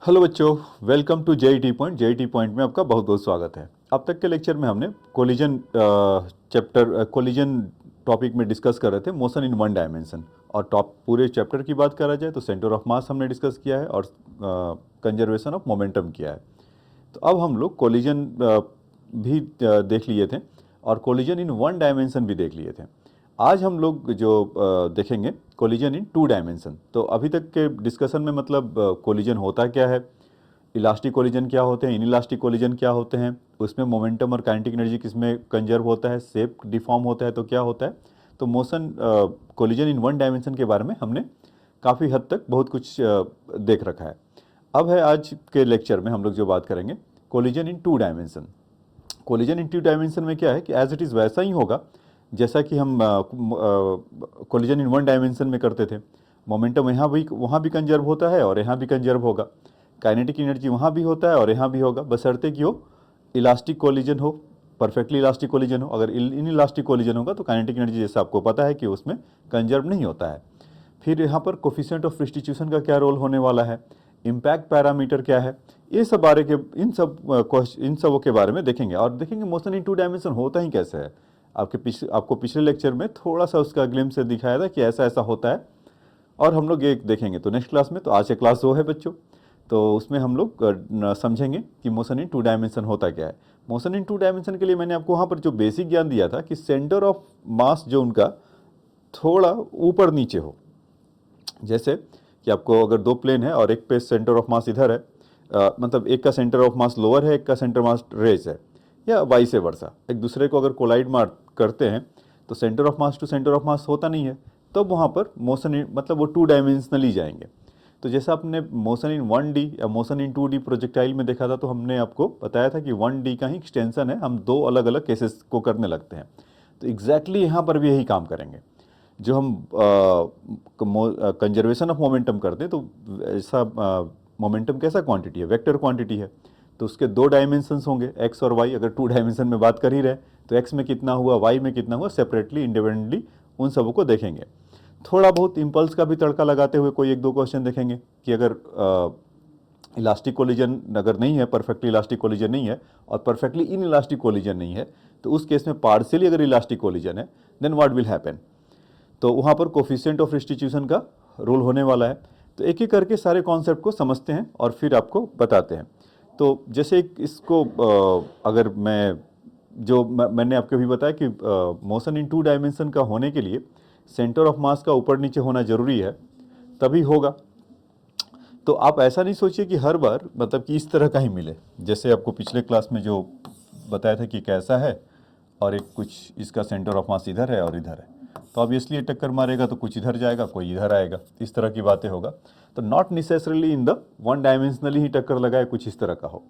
Hello बच्चों, welcome to JET point. JET point में आपका बहुत बहुत स्वागत है। अब तक के लेक्चर में हमने कोलिजन टॉपिक में डिस्कस कर रहे थे मोशन इन वन डायमेंशन। और टॉप पूरे चैप्टर की बात करा जाए तो सेंटर ऑफ मास हमने डिस्कस किया है और कंजर्वेशन ऑफ मोमेंटम किया है। तो अब हम लोग कोलिजन भी देख लिए थे और कोलिजन इन वन डायमेंशन भी देख लिए थे। आज हम लोग जो देखेंगे कोलिजन इन टू डायमेंशन। तो अभी तक के डिस्कशन में मतलब कोलिजन होता क्या है, इलास्टिक कोलिजन क्या होते हैं, इनइलास्टिक कोलिजन क्या होते हैं, उसमें मोमेंटम और काइनेटिक एनर्जी किसमें कंजर्व होता है, शेप डिफॉर्म होता है तो क्या होता है। तो motion collision in one dimension के बारे में हमने काफ़ी हद तक बहुत कुछ देख रखा है। अब है आज के लेक्चर में हम लोग जो बात करेंगे collision in two dimension. Collision in two dimension में क्या है कि एज इट इज़ वैसा ही होगा जैसा कि हम कोलिजन इन वन डायमेंशन में करते थे। मोमेंटम यहाँ भी वहाँ भी कंजर्व होता है और यहाँ भी कंजर्व होगा। काइनेटिक एनर्जी वहाँ भी होता है और यहाँ भी होगा, बशर्ते कि हो इलास्टिक कोलिजन हो, परफेक्टली इलास्टिक कोलिजन हो। अगर इन इलास्टिक कोलिजन होगा तो काइनेटिक एनर्जी जैसा आपको पता है कि उसमें कंजर्व नहीं होता है। फिर यहाँ पर कोफिशिएंट ऑफ सब्स्टिट्यूशन का क्या रोल होने वाला है, इम्पैक्ट पैरामीटर क्या है, ये सब बारे के इन सबों के बारे में देखेंगे। और देखेंगे मोशन इन टू डायमेंशन होता ही कैसे है। आपको पिछले लेक्चर में थोड़ा सा उसका ग्लिम्स से दिखाया था कि ऐसा ऐसा होता है और हम लोग ये देखेंगे। तो नेक्स्ट क्लास में, तो आज से क्लास 2 है बच्चों, तो उसमें हम लोग समझेंगे कि मोशन इन टू डायमेंशन होता क्या है। मोशन इन टू डायमेंशन के लिए मैंने आपको वहाँ पर जो बेसिक ज्ञान दिया था कि सेंटर ऑफ मास जो उनका थोड़ा ऊपर नीचे हो। जैसे कि आपको अगर दो प्लेन है और एक पे सेंटर ऑफ मास इधर है, मतलब एक का सेंटर ऑफ मास लोअर है, एक का सेंटर मास रेज है, या वाइस वर्सा, एक दूसरे को अगर कोलाइड मार करते हैं तो centre of mass to centre of mass होता नहीं है, तब तो वहाँ पर मोशन मतलब वो टू डायमेंशनली जाएंगे। तो जैसा आपने मोशन इन 1D या मोशन इन 2D प्रोजेक्टाइल में देखा था, तो हमने आपको बताया था कि 1D का ही एक्सटेंशन है, हम दो अलग अलग केसेस को करने लगते हैं। तो एग्जैक्टली यहाँ पर भी यही काम करेंगे। जो हम कंजर्वेशन ऑफ मोमेंटम करते हैं, तो ऐसा मोमेंटम कैसा क्वांटिटी है, वेक्टर क्वांटिटी है, तो उसके दो डायमेंशंस होंगे, एक्स और वाई। अगर टू डायमेंशन में बात कर ही रहे तो एक्स में कितना हुआ, वाई में कितना हुआ, सेपरेटली इंडिपेंडेंटली उन सबों को देखेंगे। थोड़ा बहुत इम्पल्स का भी तड़का लगाते हुए कोई एक दो क्वेश्चन देखेंगे कि अगर इलास्टिक कोलिजन अगर नहीं है, परफेक्टली इलास्टिक कोलिजन नहीं है और परफेक्टली इन इलास्टिक कोलिजन नहीं है, तो उस केस में पार्शियली अगर इलास्टिक कोलिजन है, देन व्हाट विल हैपन। तो वहाँ पर कोफिशिएंट ऑफ सब्स्टिट्यूशन का रोल होने वाला है। तो एक एक करके सारे कॉन्सेप्ट को समझते हैं और फिर आपको बताते हैं। तो जैसे इसको अगर मैंने आपको भी बताया कि मोशन इन टू डायमेंशन का होने के लिए सेंटर ऑफ मास का ऊपर नीचे होना ज़रूरी है, तभी होगा। तो आप ऐसा नहीं सोचिए कि हर बार मतलब कि इस तरह का ही मिले। जैसे आपको पिछले क्लास में जो बताया था कि कैसा है और एक कुछ इसका सेंटर ऑफ मास इधर है और इधर है, तो ऑब्वियसली टक्कर मारेगा तो कुछ इधर जाएगा, कोई इधर आएगा, इस तरह की बातें होगा। तो not necessarily in the one dimensionally ही टक्कर लगाए, कुछ इस तरह का हो।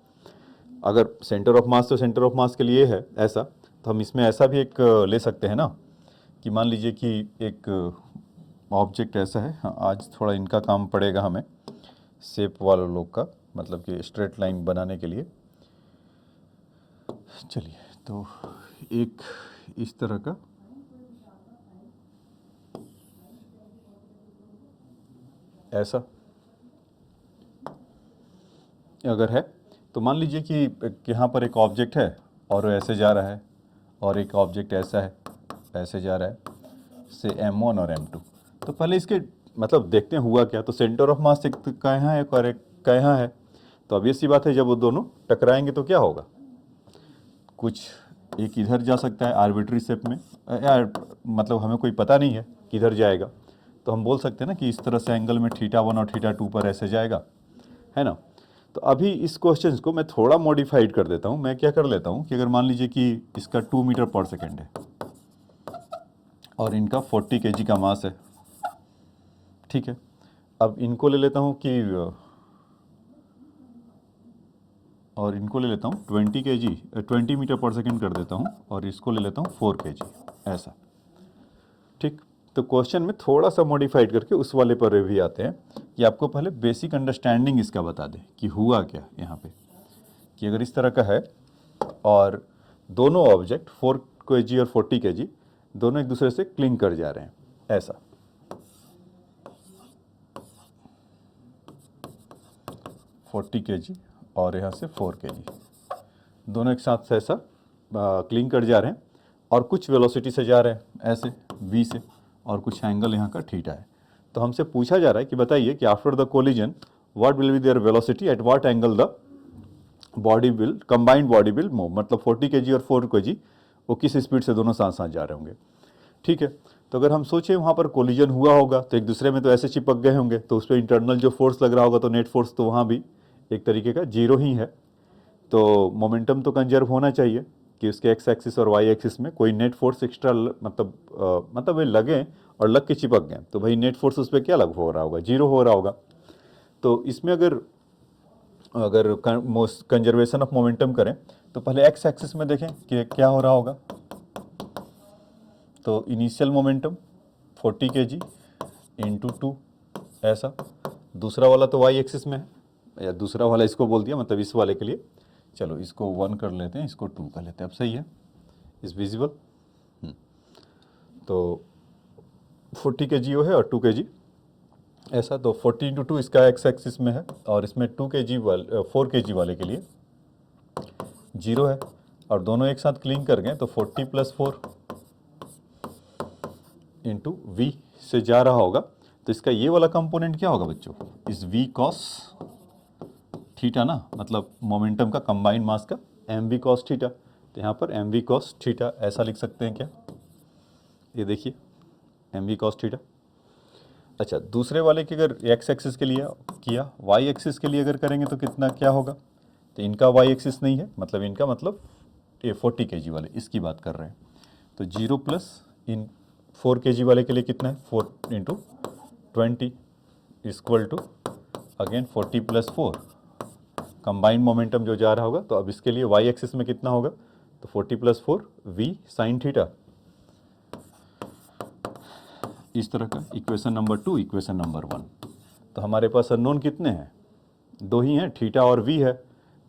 अगर सेंटर ऑफ मास तो सेंटर ऑफ मास के लिए है ऐसा, तो हम इसमें ऐसा भी एक ले सकते हैं ना, कि मान लीजिए कि एक ऑब्जेक्ट ऐसा है। हाँ, आज थोड़ा इनका काम पड़ेगा हमें, शेप वाले लोग का, मतलब कि स्ट्रेट लाइन बनाने के लिए। चलिए, तो एक इस तरह का ऐसा अगर है, तो मान लीजिए कि यहाँ पर एक ऑब्जेक्ट है और वो ऐसे जा रहा है, और एक ऑब्जेक्ट ऐसा है, ऐसे जा रहा है, से M1 और M2। तो पहले इसके मतलब देखते हैं हुआ क्या। तो सेंटर ऑफ मास एक का यहाँ है और एक का यहाँ है, तो अब ये सी बात है, जब वो दोनों टकराएंगे तो क्या होगा, कुछ एक इधर जा सकता है आर्बिट्री शेप में, यार मतलब हमें कोई पता नहीं है किधर जाएगा, तो हम बोल सकते हैं ना कि इस तरह से एंगल में θ1 और θ2 पर ऐसे जाएगा, है ना। तो अभी इस क्वेश्चन को मैं थोड़ा मॉडिफाइड कर देता हूँ। मैं क्या कर लेता हूँ कि अगर मान लीजिए कि इसका 2 मीटर पर सेकेंड है और इनका 40 kg का मास है, ठीक है। अब इनको ले लेता हूँ कि और इनको ले लेता हूँ 20 kg, 20 मीटर पर सेकेंड कर देता हूँ, और इसको ले लेता हूँ 4 kg, ऐसा, ठीक। तो क्वेश्चन में थोड़ा सा मॉडिफाइड करके उस वाले पर भी आते हैं कि आपको पहले बेसिक अंडरस्टैंडिंग इसका बता दें कि हुआ क्या यहाँ पे। कि अगर इस तरह का है और दोनों ऑब्जेक्ट 4 kg और 40 kg दोनों एक दूसरे से क्लिंग कर जा रहे हैं, ऐसा। 40 kg और यहाँ से 4 kg, दोनों एक साथ से ऐसा क्लिंग कर जा रहे हैं और कुछ वेलोसिटी से जा रहे हैं ऐसे v से, और कुछ एंगल यहाँ का थीटा है। तो हमसे पूछा जा रहा है कि बताइए कि after the collision what will be there velocity at what angle the body will combined body will move, मतलब 40 kg और 4 kg वो किस स्पीड से दोनों साथ साथ जा रहे होंगे। ठीक है, तो अगर हम सोचें वहाँ पर कोलिजन हुआ होगा तो एक दूसरे में तो ऐसे चिपक गए होंगे, तो उस पर इंटरनल जो फोर्स लग रहा होगा तो नेट फोर्स तो वहाँ भी एक तरीके का जीरो ही है। तो मोमेंटम तो कंजर्व होना चाहिए कि उसके एक्स एक्सिस और वाई एक्सिस में कोई नेट फोर्स एक्स्ट्रा मतलब वे लगे और लग के चिपक गए, तो भाई नेट फोर्स उस पर क्या लग हो रहा होगा, जीरो हो रहा होगा। तो इसमें अगर अगर कंजर्वेशन ऑफ मोमेंटम करें तो पहले एक्स एक्सिस में देखें कि क्या हो रहा होगा। तो इनिशियल मोमेंटम 40 kg इंटू 2 ऐसा, दूसरा वाला तो वाई एक्सिस में है, या दूसरा वाला इसको बोल दिया मतलब इस वाले के लिए, चलो इसको 1 कर लेते हैं, इसको 2 कर लेते हैं, अब सही है, इस विजिबल। तो 40 kg वो है और 2 kg ऐसा, तो 40 इंटू 2 इसका एक्स एक्सिस में है, और इसमें 2 kg वाले 4 kg वाले के लिए 0 है, और दोनों एक साथ क्लिंग कर गए तो 40 + 4 इंटू वी से जा रहा होगा। तो इसका ये वाला कंपोनेंट क्या होगा बच्चों, इस v cos थीटा ना, मतलब मोमेंटम का कंबाइंड मास का mv cos थीटा। तो यहाँ पर mv cos थीटा ऐसा लिख सकते हैं क्या, ये देखिए mv cos थीटा। अच्छा, दूसरे वाले की अगर एक्स एक्सिस के लिए किया, वाई एक्सिस के लिए अगर करेंगे तो कितना क्या होगा, तो इनका वाई एक्सिस नहीं है, मतलब इनका मतलब ये 40 kg वाले इसकी बात कर रहे हैं। तो 0 प्लस इन 4 kg वाले के लिए कितना है, 4 into 20 equal to again 40 + 4 combined momentum जो जा रहा होगा। तो अब इसके लिए वाई एक्सिस में कितना होगा, तो 40 + 4 v sin थीटा। इस तरह का इक्वेशन नंबर 2, इक्वेशन नंबर 1। तो हमारे पास अननोन कितने हैं, 2 ही हैं, थीटा और v है।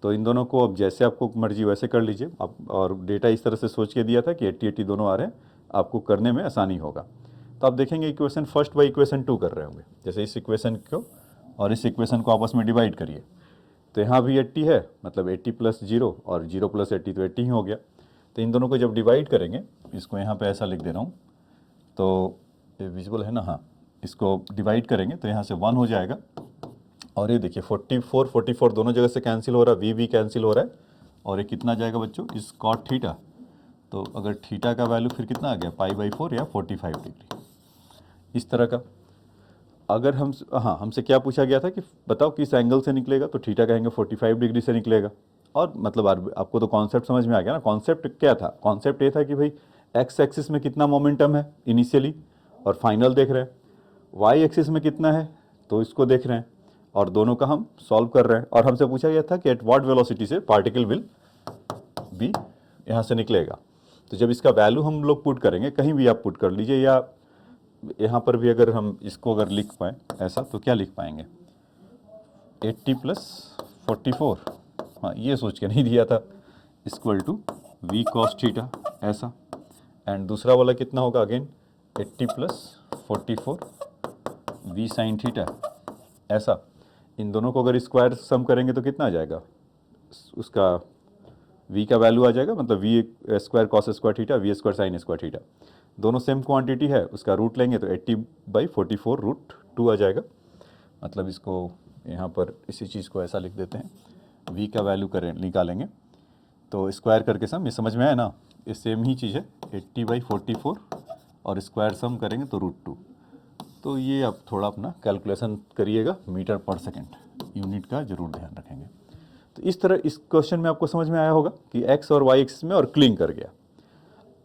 तो इन दोनों को अब जैसे आपको मर्जी वैसे कर लीजिए आप, और डेटा इस तरह से सोच के दिया था कि 80-80 दोनों आ रहे हैं, आपको करने में आसानी होगा। तो आप देखेंगे इक्वेशन फर्स्ट व इक्वेशन 2 कर रहे होंगे, जैसे इस इक्वेशन को और इस इक्वेशन को आपस में डिवाइड करिए, तो यहाँ भी 80 है, मतलब 80 + 0 और 0 + 80 तो 80 ही हो गया। तो इन दोनों को जब डिवाइड करेंगे, इसको यहाँ पे ऐसा लिख दे रहा हूँ, तो ये विजिबल है ना, हाँ, इसको डिवाइड करेंगे तो यहाँ से 1 हो जाएगा, और ये देखिए 44 44 दोनों जगह से कैंसिल हो रहा है, वी कैंसिल हो रहा है, और ये कितना जाएगा बच्चों, इस cot थीटा। तो अगर थीटा का वैल्यू फिर कितना आ गया, π/4 या 45 डिग्री, इस तरह का। अगर हम, हाँ, हमसे क्या पूछा गया था कि बताओ किस एंगल से निकलेगा, तो थीटा कहेंगे 45 डिग्री से निकलेगा। और मतलब आपको तो कॉन्सेप्ट समझ में आ गया ना, कॉन्सेप्ट क्या था, कॉन्सेप्ट ये था कि भाई एक्स एक्सिस में कितना मोमेंटम है इनिशियली और फाइनल देख रहे हैं, वाई एक्सिस में कितना है तो इसको देख रहे हैं, और दोनों का हम सॉल्व कर रहे हैं। और हमसे पूछा गया था कि एट व्हाट वेलोसिटी से पार्टिकल विल बी यहाँ से निकलेगा। तो जब इसका वैल्यू हम लोग पुट करेंगे, कहीं भी आप पुट कर लीजिए, या यहाँ पर भी अगर हम इसको अगर लिख पाएँ ऐसा, तो क्या लिख पाएंगे, 80 + 44, हाँ ये सोच के नहीं दिया था, equal to v cos theta ऐसा। एंड दूसरा वाला कितना होगा, अगेन 80 + 44 v sin थीटा ऐसा। इन दोनों को अगर स्क्वायर सम करेंगे तो कितना आ जाएगा, उसका v का वैल्यू आ जाएगा, मतलब v² cos² theta, v² sin² theta, दोनों सेम क्वांटिटी है, उसका रूट लेंगे तो 80/44 √2 आ जाएगा। मतलब इसको यहाँ पर इसी चीज़ को ऐसा लिख देते हैं, v का वैल्यू करें निकालेंगे तो स्क्वायर करके सम, ये समझ में आया ना, ये सेम ही चीज़ है, 80/44 और स्क्वायर सम करेंगे तो √2। तो ये आप थोड़ा अपना कैलकुलेशन करिएगा, मीटर पर सेकेंड यूनिट का जरूर ध्यान रखेंगे। तो इस तरह इस क्वेश्चन में आपको समझ में आया होगा कि एक्स और वाई एक्सिस में और क्लिंग कर गया।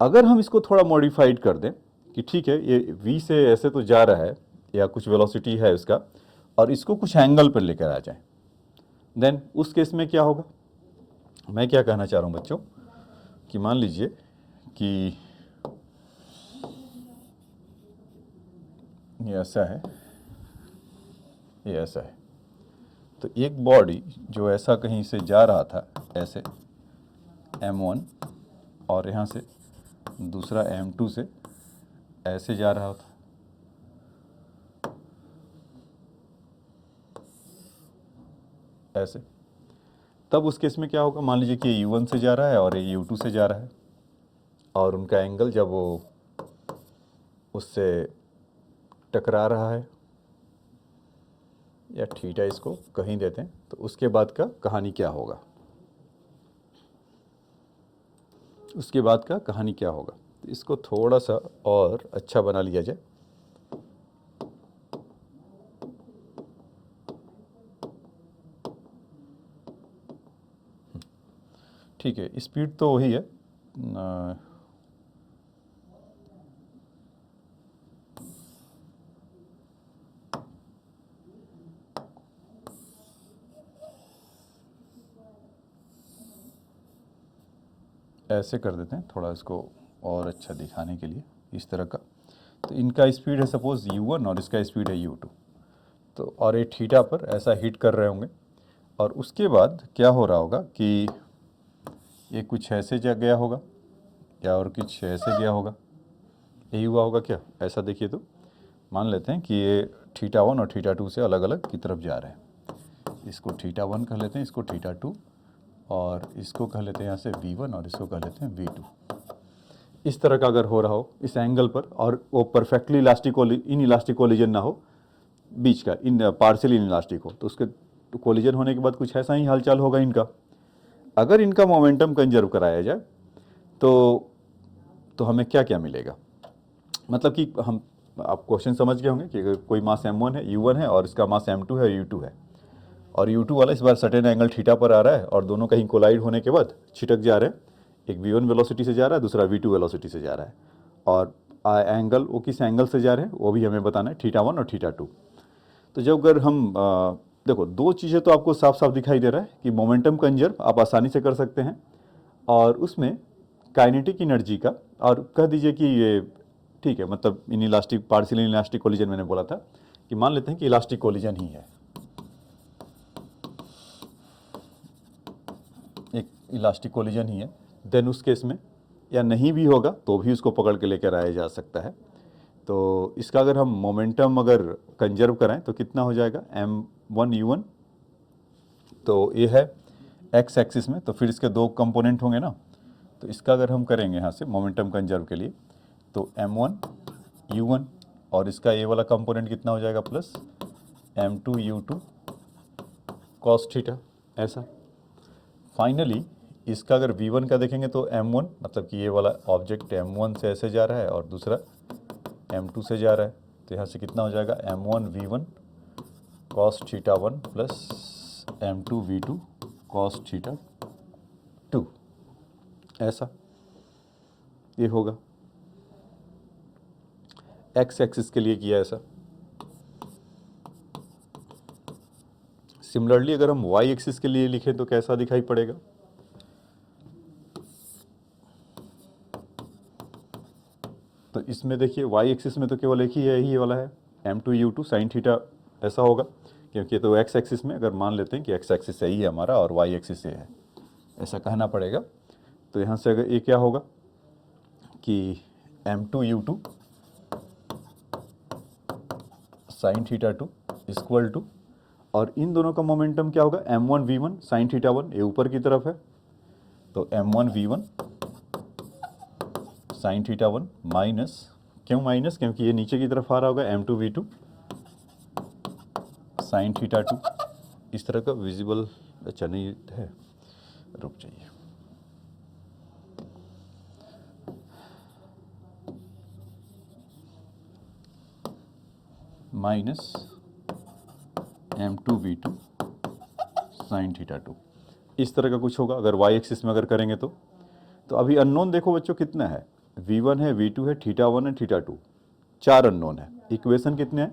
अगर हम इसको थोड़ा मॉडिफाइड कर दें कि ठीक है ये v से ऐसे तो जा रहा है या कुछ वेलोसिटी है उसका, और इसको कुछ एंगल पर लेकर आ जाए, देन उस केस में क्या होगा। मैं क्या कहना चाह रहा हूँ बच्चों कि मान लीजिए कि ये ऐसा है, ये ऐसा है, तो एक बॉडी जो ऐसा कहीं से जा रहा था ऐसे m1, और यहाँ से दूसरा m2 से ऐसे जा रहा था, ऐसे। तब उस केस में क्या होगा, मान लीजिए कि ये U1 से जा रहा है और ये U2 से जा रहा है, और उनका एंगल जब वो उससे टकरा रहा है, या थीटा इसको कहीं देते हैं, तो उसके बाद का कहानी क्या होगा, उसके बाद का कहानी क्या होगा। तो इसको थोड़ा सा और अच्छा बना लिया जाए। ठीक है, स्पीड तो वही है, ऐसे कर देते हैं थोड़ा इसको और अच्छा दिखाने के लिए, इस तरह का। तो इनका स्पीड है सपोज U1 और इसका स्पीड है U2, तो और ये थीटा पर ऐसा हिट कर रहे होंगे, और उसके बाद क्या हो रहा होगा कि ये कुछ ऐसे जा गया होगा या और कुछ ऐसे गया होगा, यही हुआ होगा क्या, ऐसा देखिए। तो मान लेते हैं कि ये थीटा 1 और थीटा 2 से अलग अलग की तरफ जा रहे हैं। इसको थीटा 1 कह लेते हैं, इसको थीटा 2, और इसको कह लेते हैं यहाँ से V1 और इसको कह लेते हैं V2। इस तरह का अगर हो रहा हो इस एंगल पर, और वो परफेक्टली इन इलास्टिक कोलिजन ना हो, बीच का इन पार्शियल इन इलास्टिक हो, तो उसके कोलिजन होने के बाद कुछ ऐसा ही हालचाल होगा इनका। अगर इनका मोमेंटम कंजर्व कराया जाए तो हमें क्या क्या मिलेगा, मतलब कि हम, आप क्वेश्चन समझ गए होंगे कि अगर कोई मास M1 है, U1 है, और इसका मास M2 है, U2 है, और U2 वाला इस बार सर्टेन एंगल थीटा पर आ रहा है, और दोनों कहीं कोलाइड होने के बाद छिटक जा रहे हैं। एक V1 वेलोसिटी से जा रहा है, दूसरा V2 वेलोसिटी से जा रहा है, और एंगल वो किस एंगल से जा रहे हैं वो भी हमें बताना है, थीटा 1 और थीटा 2। तो जब अगर हम देखो, दो चीज़ें तो आपको साफ साफ दिखाई दे रहा है कि मोमेंटम कंजर्व आप आसानी से कर सकते हैं, और उसमें काइनेटिक एनर्जी का, और कह दीजिए कि ये ठीक है, मतलब in elastic partial in elastic collision मैंने बोला था कि मान लेते हैं कि इलास्टिक कोलिजन ही है, एक इलास्टिक कोलिजन ही है, देन उस केस में, या नहीं भी होगा तो भी उसको पकड़ के लेकर आया जा सकता है। तो इसका अगर हम मोमेंटम अगर कंजर्व कराएं तो कितना हो जाएगा, M1U1, तो ये है एक्स एक्सिस में, तो फिर इसके दो कंपोनेंट होंगे ना, तो इसका अगर हम करेंगे यहाँ से मोमेंटम कंजर्व के लिए, तो M1U1, और इसका ये वाला कंपोनेंट कितना हो जाएगा, प्लस M2U2 कॉस थीटा, ऐसा। फाइनली इसका अगर V1 का देखेंगे तो M1, मतलब कि ये वाला ऑब्जेक्ट M1 से ऐसे जा रहा है और दूसरा M2 से जा रहा है, तो यहाँ से कितना हो जाएगा, M1V1 cos theta 1 plus M2V2 cos theta 2, ऐसा ये होगा। एक्स एक्सिस के लिए किया ऐसा। सिमिलरली अगर हम वाई एक्सिस के लिए लिखें तो कैसा दिखाई पड़ेगा, तो इसमें देखिए वाई एक्सिस में तो केवल एक ही है, यही वाला है, M2U2 साइन थीटा, ऐसा होगा, क्योंकि तो एक्स एक्सिस में अगर मान लेते हैं कि एक्स एक्सिस सही है हमारा और वाई एक्सिस से है, ऐसा कहना पड़ेगा। तो यहाँ से अगर ये क्या होगा कि M2U2 sine theta 2 equal to, और इन दोनों का मोमेंटम क्या होगा, M1V1 साइन थीटा 1, ये ऊपर की तरफ है, तो M1V1 साइन थीटा 1 माइनस, क्यों माइनस, क्योंकि ये नीचे की तरफ आ रहा होगा, M2V2 साइन थीटा 2, इस तरह का विजिबल, अच्छा नहीं है, रुक जाइए, माइनस M2V2 साइन थीटा 2, इस तरह का कुछ होगा अगर वाई एक्सिस में अगर करेंगे तो अभी अननोन देखो बच्चों कितना है, V1 है, V2 है, थीटा 1 है, थीटा 2, 4 अननोन है। इक्वेशन कितने हैं,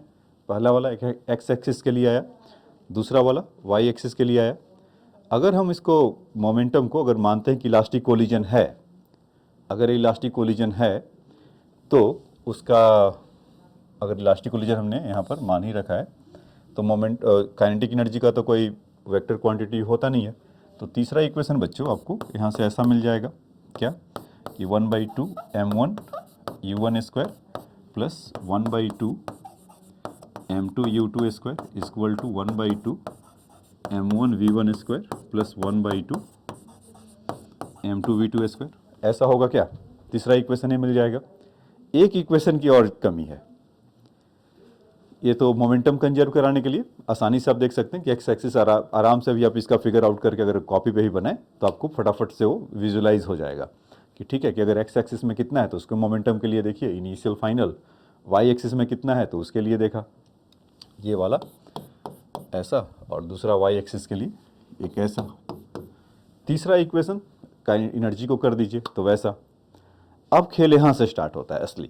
पहला वाला एक एक्स एक्सिस के लिए आया, दूसरा वाला वाई एक्सिस के लिए आया। अगर हम इसको मोमेंटम को अगर मानते हैं कि इलास्टिक कोलिजन है, अगर इलास्टिक कोलिजन है तो उसका, अगर इलास्टिक कोलिजन हमने यहाँ पर मान ही रखा है, तो मोमेंट काइनेटिक एनर्जी का तो कोई वेक्टर क्वांटिटी होता नहीं है। तो तीसरा इक्वेशन बच्चों आपको यहाँ से ऐसा मिल जाएगा, क्या कि 1/2 M1U1 square plus 1/2 M2U2 square equal to 1/2 m1v1 square plus 1/2 m2v2 square, ऐसा होगा क्या? तीसरा इक्वेशन ये मिल जाएगा। एक इक्वेशन की और कमी है, ये तो मोमेंटम कंजर्व कराने के लिए आसानी से आप देख सकते हैं कि एक्स एक्सिस आराम से भी आप इसका फिगर आउट करके अगर कॉपी पे ही बनाए तो आपको फटाफट से वो विजुलाइज हो जाएगा कि ठीक है कि अगर एक्स एक्सिस में कितना है तो उसको मोमेंटम के लिए देखिए इनिशियल फाइनल, वाई एक्सिस में कितना है तो उसके लिए देखा ये वाला ऐसा, और दूसरा वाई एक्सिस के लिए एक ऐसा। तीसरा इक्वेशन का एनर्जी को कर दीजिए तो वैसा। अब खेल यहाँ से स्टार्ट होता है असली,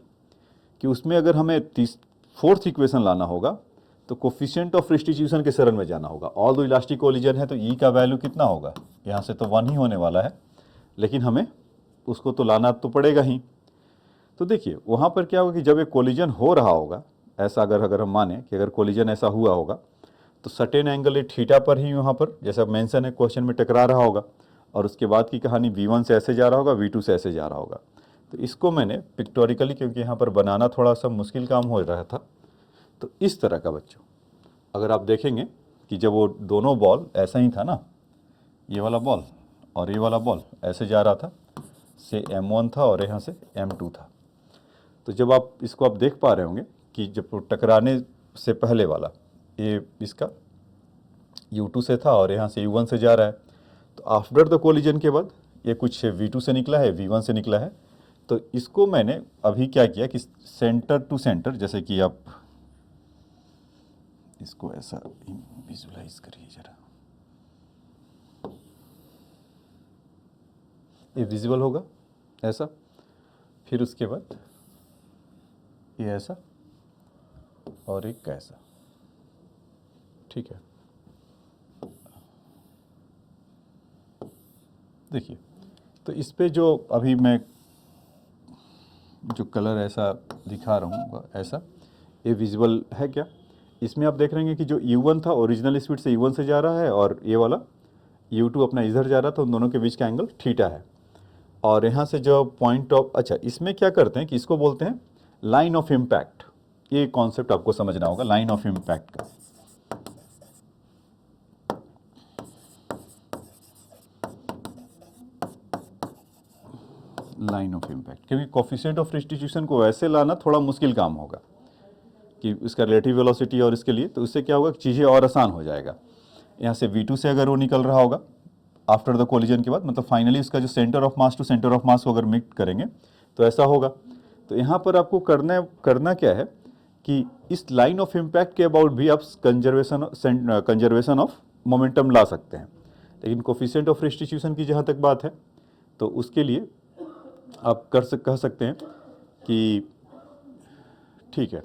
कि उसमें अगर हमें फोर्थ इक्वेशन लाना होगा तो कोफिशिएंट ऑफ रिस्टिट्यूशन के शरण में जाना होगा। ऑल दो इलास्टिक कोलिजन है तो ई का वैल्यू कितना होगा, यहाँ से तो 1 ही होने वाला है, लेकिन हमें उसको तो लाना तो पड़ेगा ही। तो देखिए वहाँ पर क्या होगा कि जब एक कोलिजन हो रहा होगा ऐसा, अगर हम माने कि अगर कोलिजन ऐसा हुआ होगा तो सर्टेन एंगल ये थीटा पर ही वहाँ पर जैसा मेंशन है क्वेश्चन में टकरा रहा होगा, और उसके बाद की कहानी v1 से ऐसे जा रहा होगा, v2 से ऐसे जा रहा होगा। तो इसको मैंने पिक्टोरिकली, क्योंकि यहाँ पर बनाना थोड़ा सा मुश्किल काम हो रहा था, तो इस तरह का बच्चों अगर आप देखेंगे कि जब वो दोनों बॉल ऐसा ही था ना, ये वाला बॉल और ये वाला बॉल ऐसे जा रहा था, से m1 था और यहाँ से m2 था। तो जब आप इसको आप देख पा रहे होंगे कि जब टकराने से पहले वाला ये इसका u2 से था और यहाँ से u1 से जा रहा है, तो आफ्टर द कोलिजन के बाद ये कुछ v2 से निकला है, v1 से निकला है। तो इसको मैंने अभी क्या किया कि सेंटर टू सेंटर, जैसे कि आप इसको ऐसा विजुलाइज करिए जरा, ये विजिबल होगा ऐसा, फिर उसके बाद ये ऐसा और एक कैसा, ठीक है। देखिए तो इस पे जो अभी मैं जो कलर ऐसा दिखा रहा हूँ ऐसा, ये विजिबल है क्या? इसमें आप देख रहे हैं कि जो u1 था ओरिजिनल स्पीड से u1 से जा रहा है और ये वाला u2 अपना इधर जा रहा था, उन दोनों के बीच का एंगल थीटा है। और यहाँ से जो पॉइंट ऑफ, अच्छा इसमें क्या करते हैं कि इसको बोलते हैं लाइन ऑफ इम्पैक्ट। ये कॉन्सेप्ट आपको समझना होगा लाइन ऑफ इम्पैक्ट का। लाइन ऑफ इम्पैक्ट, क्योंकि कोफिशिएंट ऑफ रिस्टिट्यूशन को ऐसे लाना थोड़ा मुश्किल काम होगा कि इसका रिलेटिव वेलोसिटी और इसके लिए, तो उससे क्या होगा चीज़ें और आसान हो जाएगा। यहाँ से v2 से अगर वो निकल रहा होगा आफ्टर द कोलिजन के बाद, मतलब फाइनली उसका जो centre of mass to centre of mass को अगर मिक्स करेंगे तो ऐसा होगा। तो यहाँ पर आपको करना क्या है कि इस लाइन ऑफ इम्पैक्ट के अबाउट भी आप कंजर्वेशन ऑफ मोमेंटम ला सकते हैं, लेकिन कोफिशिएंट ऑफ रिस्टिट्यूशन की जहाँ तक बात है तो उसके लिए आप कह सकते हैं कि ठीक है।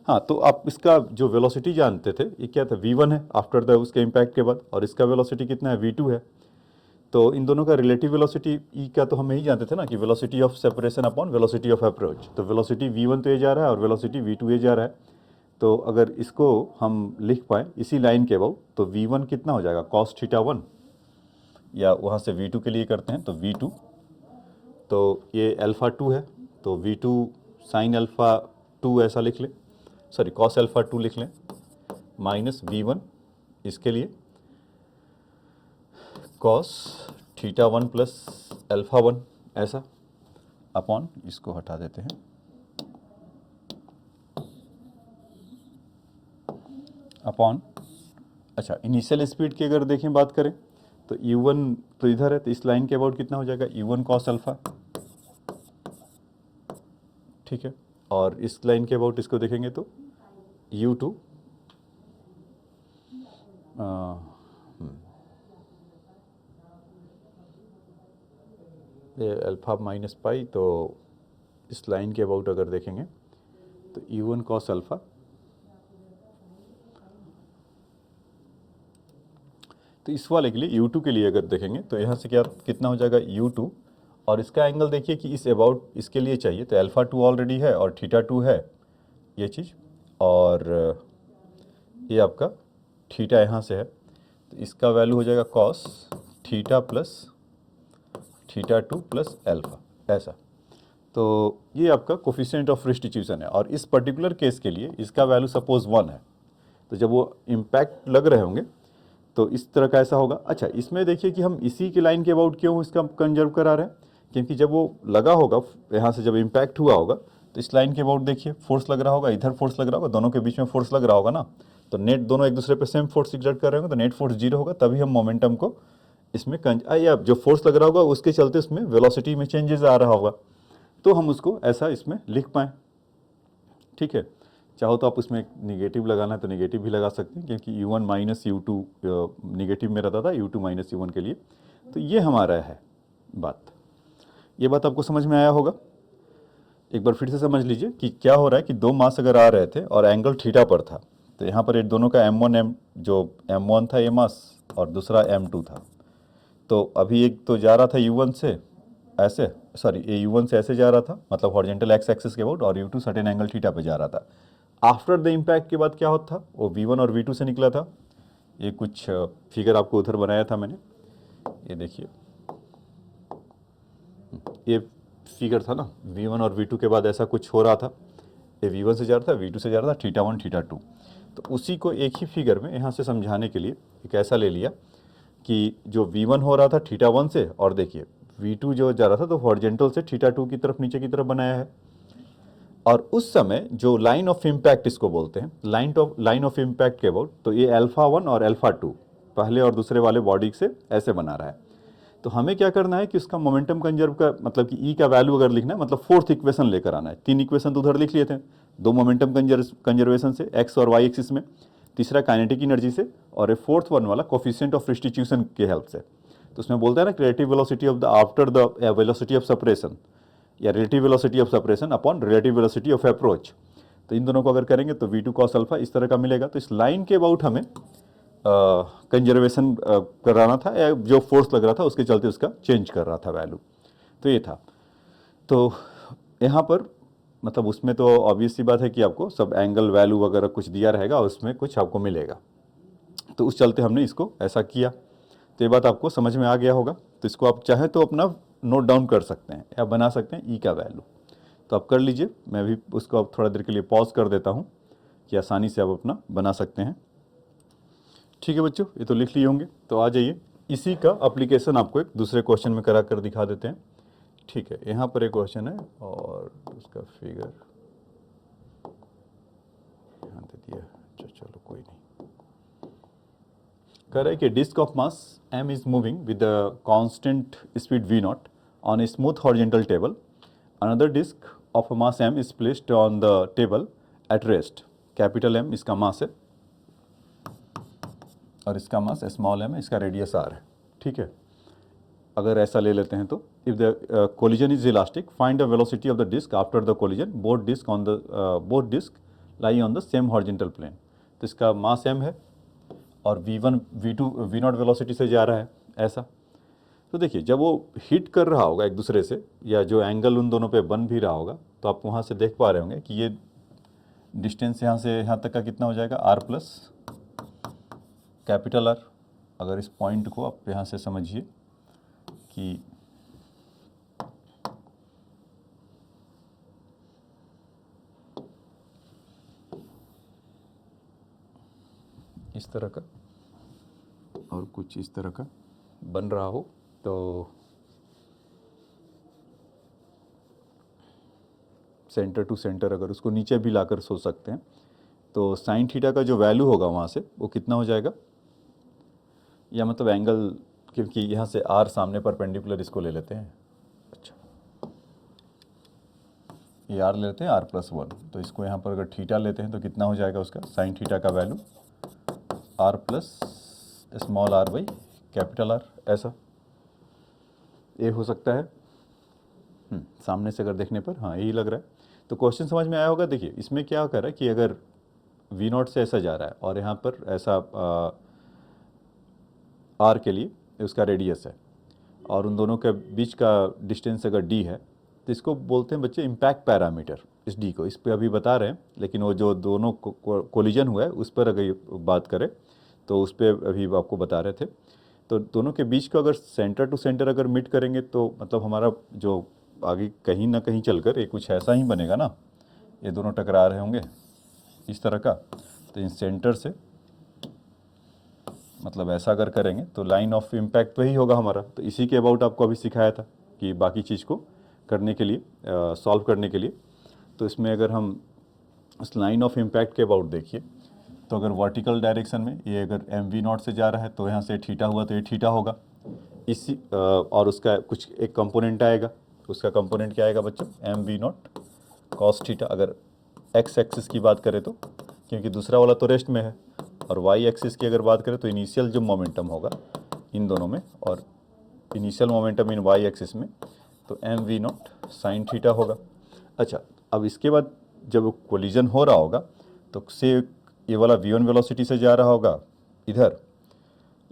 हाँ, तो आप इसका जो वेलोसिटी जानते थे ये क्या था, v1 है आफ्टर द उसके इम्पैक्ट के बाद, और इसका वेलोसिटी कितना है, v2 है। तो इन दोनों का रिलेटिव वेलोसिटी ई का तो हम यही जानते थे ना कि velocity of separation upon velocity of approach. तो वेलोसिटी v1 तो ये जा रहा है और वेलोसिटी v2 ये जा रहा है। तो अगर इसको हम लिख पाए इसी लाइन के अबाउट तो v1 कितना हो जाएगा cos थीटा 1, या वहाँ से v2 के लिए करते हैं तो v2, तो ये अल्फ़ा 2 है तो v2 साइन अल्फ़ा 2 ऐसा लिख लें, सॉरी cos अल्फ़ा 2 लिख लें, माइनस v1 इसके लिए cos थीटा 1 प्लस अल्फ़ा 1 ऐसा, अपॉन इसको हटा देते हैं, अपॉन, अच्छा इनिशियल स्पीड की अगर देखें बात करें तो u1 तो इधर है, तो इस लाइन के अबाउट कितना हो जाएगा u1 cos अल्फ़ा, ठीक है। और इस लाइन के अबाउट इसको देखेंगे तो u2 ये अल्फ़ा माइनस पाई, तो इस लाइन के अबाउट अगर देखेंगे तो u1 cos अल्फ़ा, तो इस वाले के लिए u2 के लिए अगर देखेंगे तो यहाँ से क्या कितना हो जाएगा u2, और इसका एंगल देखिए कि इस अबाउट इसके लिए चाहिए तो अल्फ़ा 2 ऑलरेडी है और थीटा 2 है ये चीज़, और ये आपका थीटा यहाँ से है तो इसका वैल्यू हो जाएगा cos theta plus theta 2 plus alpha ऐसा। तो ये आपका कोफिशिएंट ऑफ रिस्टिट्यूशन है, और इस पर्टिकुलर केस के लिए इसका वैल्यू सपोज 1 है तो जब वो इम्पैक्ट लग रहे होंगे तो इस तरह का ऐसा होगा। अच्छा, इसमें देखिए कि हम इसी की लाइन के अबाउट क्यों इसका कंजर्व करा रहे हैं, क्योंकि जब वो लगा होगा यहाँ से, जब इम्पैक्ट हुआ होगा तो इस लाइन के अबाउट देखिए फोर्स लग रहा होगा, इधर फोर्स लग रहा होगा, दोनों के बीच में फोर्स लग रहा होगा ना, तो नेट दोनों एक दूसरे पे सेम फोर्स एग्जर्ट कर रहे होंगे, तो नेट फोर्स 0 होगा, तभी हम मोमेंटम को इसमें या जो फोर्स लग रहा होगा उसके चलते उसमें वेलोसिटी में चेंजेस आ रहा होगा, तो हम उसको ऐसा इसमें लिख पाएँ। ठीक है, चाहो तो आप उसमें निगेटिव लगाना है तो निगेटिव भी लगा सकते हैं, क्योंकि U1 माइनस U2 निगेटिव में रहता था U2 माइनस U1 के लिए। तो ये हमारा है बात। ये बात आपको समझ में आया होगा। एक बार फिर से समझ लीजिए कि क्या हो रहा है कि दो मास अगर आ रहे थे और एंगल थीटा पर था, तो यहाँ पर ये दोनों का जो M1 था ये मास और दूसरा M2 था। तो अभी एक तो जा रहा था U1 से ऐसे, सॉरी ये U1 से ऐसे जा रहा था, मतलब हॉरिजॉन्टल एक्स एक्सिस के अबाउट, और U2 सर्टेन एंगल थीटा पे जा रहा था। आफ्टर द इम्पैक्ट के बाद क्या होता था, वो V1 और V2 से निकला था। ये कुछ फिगर आपको उधर बनाया था मैंने, ये देखिए, ये फिगर था ना, V1 और V2 के बाद ऐसा कुछ हो रहा था, ये V1 से जा रहा था, V2 से जा रहा था, थीटा 1 थीटा 2। तो उसी को एक ही फिगर में यहाँ से समझाने के लिए एक ऐसा ले लिया कि जो V1 हो रहा था थीटा 1 से, और देखिए V2 जो जा रहा था तो हॉरिजॉन्टल से थीटा 2 की तरफ नीचे की तरफ बनाया है। और उस समय जो लाइन ऑफ इम्पैक्ट इसको बोलते हैं, लाइन ऑफ इम्पैक्ट के अबाउट, तो ये अल्फा 1 और अल्फा 2 पहले और दूसरे वाले बॉडी से ऐसे बना रहा है। तो हमें क्या करना है कि उसका मोमेंटम कंजर्व का मतलब कि ई का वैल्यू अगर लिखना है, मतलब फोर्थ इक्वेशन लेकर आना है। तीन इक्वेशन तो उधर लिख लिए थे, दो मोमेंटम कंजर्वेशन से एक्स और वाई एक्सिस में, तीसरा काइनेटिक एनर्जी से, और ए फोर्थ वन वाला कोफिशिएंट ऑफ रिस्टिट्यूशन के हेल्प से। तो उसमें बोलता है ना relative velocity of the after the velocity of separation, या relative velocity of separation upon relative velocity of approach. तो इन दोनों को अगर करेंगे तो V2 cos अल्फा इस तरह का मिलेगा। तो इस लाइन के अबाउट हमें कंजर्वेशन कराना था, या जो फोर्स लग रहा था उसके चलते उसका चेंज कर रहा था वैल्यू, तो ये था। तो यहाँ पर मतलब उसमें तो ऑब्वियस सी बात है कि आपको सब एंगल वैल्यू वगैरह कुछ दिया रहेगा, उसमें कुछ आपको मिलेगा, तो उस चलते हमने इसको ऐसा किया। तो ये बात आपको समझ में आ गया होगा। तो इसको आप चाहें तो अपना नोट डाउन कर सकते हैं या बना सकते हैं ई का वैल्यू, तो आप कर लीजिए। मैं भी उसको अब थोड़ा देर के लिए पॉज कर देता हूँ कि आसानी से आप अपना बना सकते हैं। ठीक है बच्चों, ये तो लिख लिए होंगे, तो आ जाइए इसी का अप्लीकेशन आपको एक दूसरे क्वेश्चन में करा कर दिखा देते हैं। ठीक है, यहाँ पर एक क्वेश्चन है और उसका फिगर यहाँ दे दिया। चलो कोई नहीं। कह रहा है कि disc of mass m is moving with the constant speed v0 on a smooth horizontal table. Another disc of mass m is placed on the table at rest. Capital M इसका मास है और इसका मास स्मॉल m है, इसका radius r है। ठीक है, अगर ऐसा ले लेते हैं तो if the collision is elastic find the velocity of the disc after the collision, both disc lie on the same horizontal plane. तो इसका मास m है और V1 V2 V0 वेलोसिटी से जा रहा है ऐसा। तो देखिए जब वो हिट कर रहा होगा एक दूसरे से, या जो एंगल उन दोनों पे बन भी रहा होगा, तो आप वहाँ से देख पा रहे होंगे कि ये डिस्टेंस यहाँ से यहाँ तक का कितना हो जाएगा, r प्लस कैपिटल R। अगर इस पॉइंट को आप यहाँ से समझिए कि इस तरह का और कुछ इस तरह का बन रहा हो, तो सेंटर टू सेंटर अगर उसको नीचे भी लाकर सोच सकते हैं, तो साइन थीटा का जो वैल्यू होगा वहाँ से वो कितना हो जाएगा, या मतलब एंगल, क्योंकि यहाँ से R सामने परपेंडिकुलर इसको ले लेते हैं। अच्छा, ये R लेते हैं R+1, तो इसको यहाँ पर अगर थीटा लेते हैं तो कितना हो जाएगा उसका साइन थीटा का value, R plus small r by capital R, ऐसा ये हो सकता है। सामने से अगर देखने पर हाँ यही लग रहा है। तो क्वेश्चन समझ में आया होगा। देखिए इसमें क्या कर रहा है कि अगर V0 से ऐसा जा रहा है और यहाँ पर ऐसा R के लिए उसका रेडियस है, और उन दोनों के बीच का डिस्टेंस अगर D है, तो इसको बोलते हैं बच्चे इम्पैक्ट पैरामीटर। इस D को इस पर अभी बता रहे हैं, लेकिन वो जो दोनों कोलिजन हुआ है उस पर अगर बात करें तो उस पर अभी आपको बता रहे थे। तो दोनों के बीच को अगर सेंटर टू सेंटर अगर मीट करेंगे तो मतलब हमारा जो आगे कहीं ना कहीं चलकर ये कुछ ऐसा ही बनेगा ना, ये दोनों टकरा रहे होंगे इस तरह का। तो इन सेंटर से मतलब ऐसा अगर करेंगे तो लाइन ऑफ इम्पैक्ट वही होगा हमारा। तो इसी के अबाउट आपको अभी सिखाया था कि बाकी चीज़ को करने के लिए, सॉल्व करने के लिए। तो इसमें अगर हम इस लाइन ऑफ इम्पैक्ट के अबाउट देखिए, तो अगर वर्टिकल डायरेक्शन में ये अगर एम वी नॉट से जा रहा है तो यहाँ से थीटा हुआ तो ये थीटा होगा। इसी और उसका कुछ एक कंपोनेंट आएगा, उसका कंपोनेंट क्या आएगा बच्चों, m we not cos theta. अगर एक्स एक्सिस की बात करें तो, क्योंकि दूसरा वाला तो रेस्ट में है, और वाई एक्सिस की अगर बात करें तो इनिशियल जो मोमेंटम होगा इन दोनों में, और initial momentum in y axis में, तो M we not sine theta होगा। अच्छा, अब इसके बाद जब कोलिजन हो रहा होगा तो से ये वाला v1 वेलोसिटी से जा रहा होगा इधर,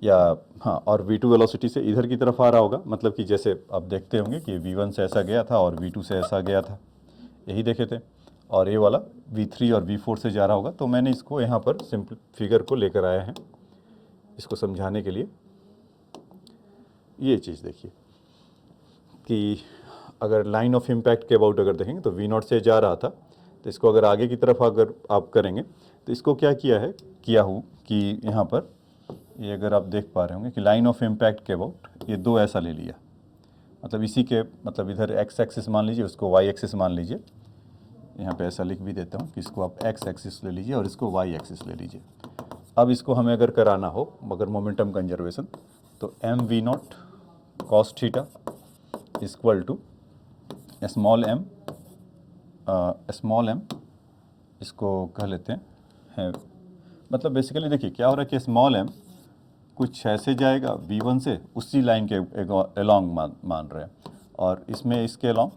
या हाँ, और v2 वेलोसिटी से इधर की तरफ आ रहा होगा। मतलब कि जैसे आप देखते होंगे कि v1 से ऐसा गया था और v2 से ऐसा गया था, यही देखे थे। और ये वाला v3 और v4 से जा रहा होगा। तो मैंने इसको यहाँ पर सिंपल फिगर को लेकर आया है इसको समझाने के लिए। ये चीज़ देखिए कि अगर लाइन ऑफ इम्पैक्ट के अबाउट अगर देखेंगे तो v0 से जा रहा था, तो इसको अगर आगे की तरफ अगर आप करेंगे तो इसको क्या किया हूँ कि यहाँ पर ये अगर आप देख पा रहे होंगे कि लाइन ऑफ इम्पैक्ट के अबाउट ये दो ऐसा ले लिया। मतलब इसी के मतलब इधर एक्स एक्सिस मान लीजिए, उसको वाई एक्सिस मान लीजिए। यहाँ पे ऐसा लिख भी देता हूँ कि इसको आप एक्स एक्सिस ले लीजिए और इसको वाई एक्सिस ले लीजिए। अब इसको हमें अगर कराना हो मगर मोमेंटम कंजर्वेशन, तो M we not cos theta equal to small m, इसको कह लेते हैं। मतलब बेसिकली देखिए क्या हो रहा है कि स्मॉल एम कुछ ऐसे जाएगा v1 से, उसी लाइन के अलोंग मान रहे हैं, और इसमें इसके अलोंग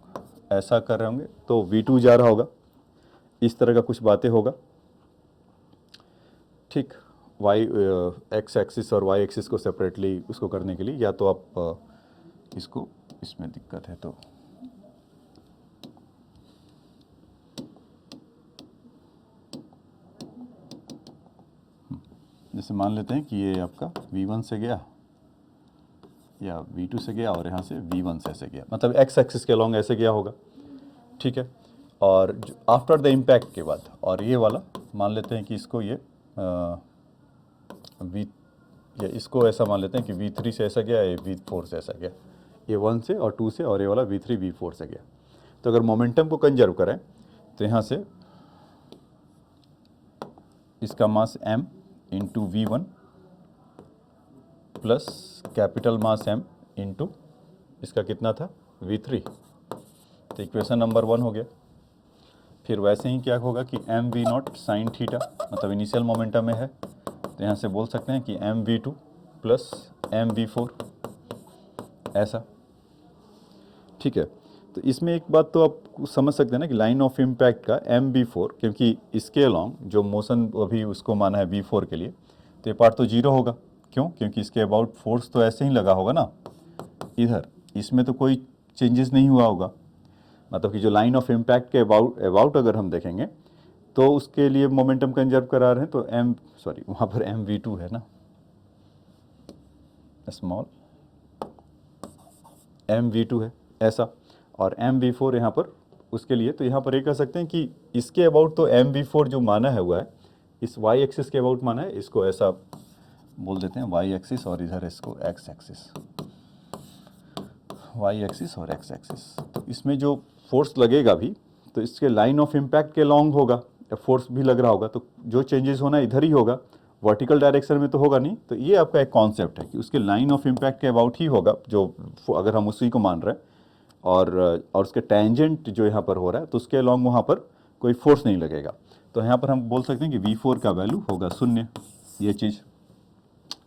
ऐसा कर रहे होंगे तो v2 जा रहा होगा, इस तरह का कुछ बातें होगा। ठीक, वाई एक्स एक्सिस और वाई एक्सिस को सेपरेटली उसको करने के लिए, या तो आप इसको, इसमें दिक्कत है तो जैसे मान लेते हैं कि ये आपका v1 से गया या v2 से गया और यहाँ से v1 से ऐसे गया, मतलब एक्स एक्सिस के अलॉन्ग ऐसे गया होगा। ठीक है, और आफ्टर द इम्पैक्ट के बाद, और ये वाला मान लेते हैं कि इसको ये या इसको ऐसा मान लेते हैं कि v3 से ऐसा गया, ये v4 से ऐसा गया, ये 1 से और 2 से, और ये वाला v3 v4 से गया। तो अगर मोमेंटम को कंजर्व करें तो यहाँ से इसका mass m into v1 plus capital mass m into इसका कितना था v3, तो इक्वेशन नंबर 1 हो गया। फिर वैसे ही क्या होगा कि m we not sine theta, मतलब इनिशियल मोमेंटम में है, तो यहाँ से बोल सकते हैं कि m v two plus m v four, ऐसा। ठीक है, तो इसमें एक बात तो आप समझ सकते हैं ना कि लाइन ऑफ इम्पैक्ट का एम वी फोर, क्योंकि इसके अलॉन्ग जो मोशन अभी उसको माना है वी फोर के लिए, तो ये पार्ट तो जीरो होगा। क्यों? क्योंकि इसके अबाउट फोर्स तो ऐसे ही लगा होगा ना इधर, इसमें तो कोई चेंजेस नहीं हुआ होगा। मतलब कि जो लाइन ऑफ इम्पैक्ट के अबाउट अगर हम देखेंगे तो उसके लिए मोमेंटम कंजर्व करा रहे हैं, तो वहाँ पर एम वी टू है ना, स्मॉल एम वी टू है ऐसा, और एम वी फोर यहाँ पर उसके लिए। तो यहाँ पर ये कह सकते हैं कि इसके अबाउट तो एम वी फोर जो माना है हुआ है, इस वाई एक्सिस के अबाउट माना है, इसको ऐसा बोल देते हैं वाई एक्सिस, और इधर इसको एक्स एक्सिस, वाई एक्सिस और एक्स एक्सिस। तो इसमें जो फोर्स लगेगा भी तो इसके लाइन ऑफ इम्पैक्ट के लॉन्ग होगा, फोर्स भी लग रहा होगा, तो जो चेंजेस होना इधर ही होगा, वर्टिकल डायरेक्शन में तो होगा नहीं। तो ये आपका एक कॉन्सेप्ट है कि उसके लाइन ऑफ इम्पैक्ट के अबाउट ही होगा, जो अगर हम उसी को मान रहे हैं, और उसके टेंजेंट जो यहाँ पर हो रहा है तो उसके अलॉन्ग वहाँ पर कोई फोर्स नहीं लगेगा। तो यहाँ पर हम बोल सकते हैं कि V4 का वैल्यू होगा 0, ये चीज़।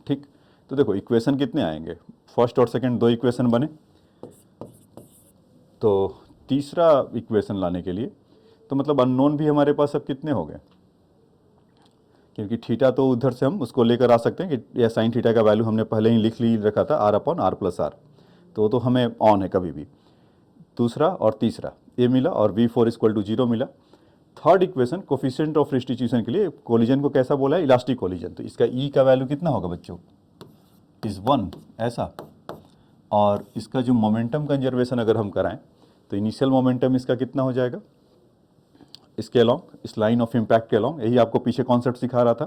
ठीक, तो देखो इक्वेशन कितने आएंगे, फर्स्ट और सेकंड दो इक्वेशन बने, तो तीसरा इक्वेशन लाने के लिए तो मतलब अननोन भी हमारे पास अब कितने हो गए, क्योंकि थीटा तो उधर से हम उसको लेकर आ सकते हैं कि यह साइन थीटा का वैल्यू हमने पहले ही लिख ली रखा था r/r + r, तो वो तो हमें ऑन है कभी भी। दूसरा और तीसरा ये मिला, और V4 = 0 मिला। Third equation coefficient of restitution के लिए कोलिजन को कैसा बोला है, इलास्टिक कोलिजन, तो इसका E का वैल्यू कितना होगा बच्चों, इज 1 ऐसा। और इसका जो मोमेंटम कंजर्वेशन अगर हम कराएं तो इनिशियल मोमेंटम इसका कितना हो जाएगा, इसके अलॉन्ग, इस लाइन ऑफ इम्पैक्ट के अलॉन्ग, यही आपको पीछे कॉन्सेप्ट सिखा रहा था।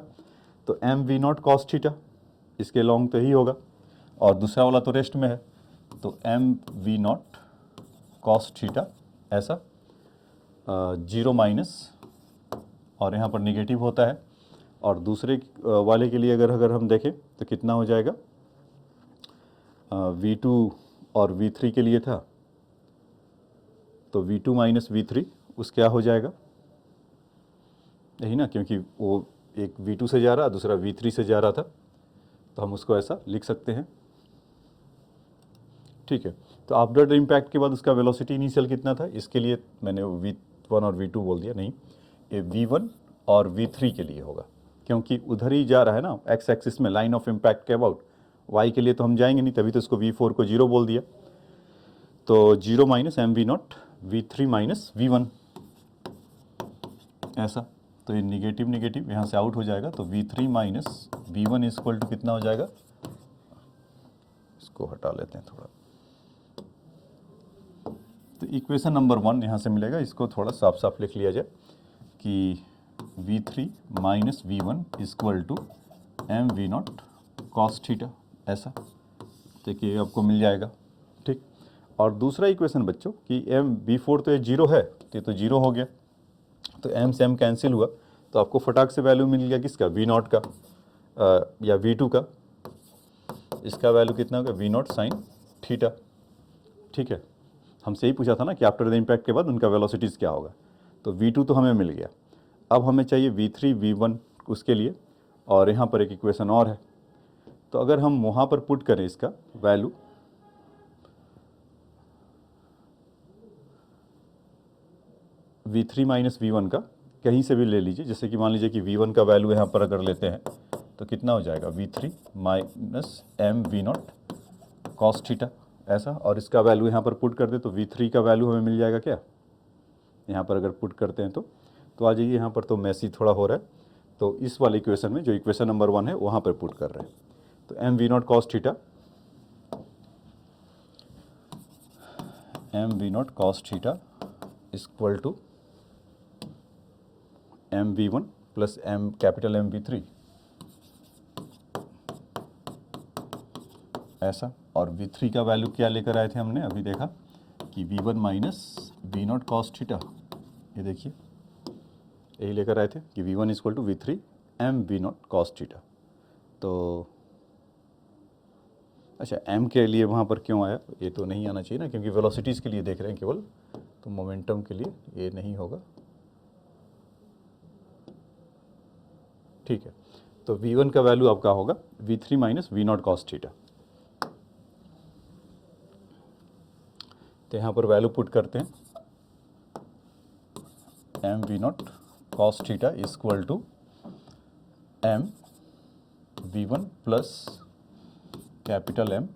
तो M we not cos theta इसके अलॉन्ग तो यही होगा, और दूसरा वाला तो रेस्ट में है, तो M we not cos theta ऐसा, जीरो माइनस, और यहाँ पर निगेटिव होता है। और दूसरे वाले के लिए अगर हम देखें तो कितना हो जाएगा, V2 और V3 के लिए था, तो V2 माइनस V3 उस क्या हो जाएगा, यही ना, क्योंकि वो एक V2 से जा रहा, दूसरा V3 से जा रहा था, तो हम उसको ऐसा लिख सकते हैं। ठीक है, तो आफ्टर इम्पैक्ट के बाद उसका वेलोसिटी इनिशियल कितना था, इसके लिए मैंने V1 और V2 बोल दिया, नहीं, ये V1 और V3 के लिए होगा, क्योंकि उधर ही जा रहा है ना एक्स एक्सिस में, लाइन ऑफ इम्पैक्ट के अबाउट। वाई के लिए तो हम जाएंगे नहीं, तभी तो इसको V4 को 0 बोल दिया। तो 0 minus m we not V3 minus V1 ऐसा, तो ये निगेटिव निगेटिव यहाँ से आउट हो जाएगा, तो V3 minus V1 equal to कितना हो जाएगा, इसको हटा लेते हैं थोड़ा, तो इक्वेशन नंबर 1 यहाँ से मिलेगा, इसको थोड़ा साफ साफ लिख लिया जाए कि V3 minus V1 equal to M we not cos theta ऐसा, देखिए आपको मिल जाएगा। ठीक, और दूसरा इक्वेशन बच्चों कि एम V4 तो ये 0 है, तो ये तो 0 हो गया, तो एम से एम कैंसिल हुआ, तो आपको फटाक से वैल्यू मिल गया किसका, V0 का, या V2 का, इसका वैल्यू कितना होगा, V0 साइन थीटा। ठीक है, हमसे ही पूछा था ना कि आफ्टर द इम्पैक्ट के बाद उनका वेलोसिटीज़ क्या होगा, तो V2 तो हमें मिल गया। अब हमें चाहिए V3 V1 उसके लिए, और यहाँ पर एक इक्वेशन और है, तो अगर हम वहाँ पर पुट करें इसका वैल्यू, V3 माइनस V1 का कहीं से भी ले लीजिए, जैसे कि मान लीजिए कि V1 का वैल्यू यहाँ पर अगर लेते हैं तो कितना हो जाएगा, V3 minus m we not cos theta ऐसा, और इसका वैल्यू यहाँ पर पुट कर दे तो V3 का वैल्यू हमें मिल जाएगा क्या, यहाँ पर अगर पुट करते हैं तो आ जाइए, यहाँ पर तो मैसी थोड़ा हो रहा है, तो इस वाले इक्वेशन में जो इक्वेशन नंबर 1 है वहाँ पर पुट कर रहे हैं, तो M we not cos theta, M we not cos theta equal to M we one plus M capital M वी3 ऐसा, और V3 का वैल्यू क्या लेकर आए थे हमने, अभी देखा कि V1 minus we not cos theta, ये देखिए यही लेकर आए थे कि V1 equal to V3 m we not cos theta. तो अच्छा, m के लिए वहाँ पर क्यों आया, ये तो नहीं आना चाहिए ना, क्योंकि वेलोसिटीज़ के लिए देख रहे हैं केवल, तो मोमेंटम के लिए ये नहीं होगा। ठीक है, तो V1 का वैल्यू आपका होगा V3 minus we not cos theta, तो यहाँ पर वैल्यू पुट करते हैं, m we not cos theta equal to m V1 plus capital M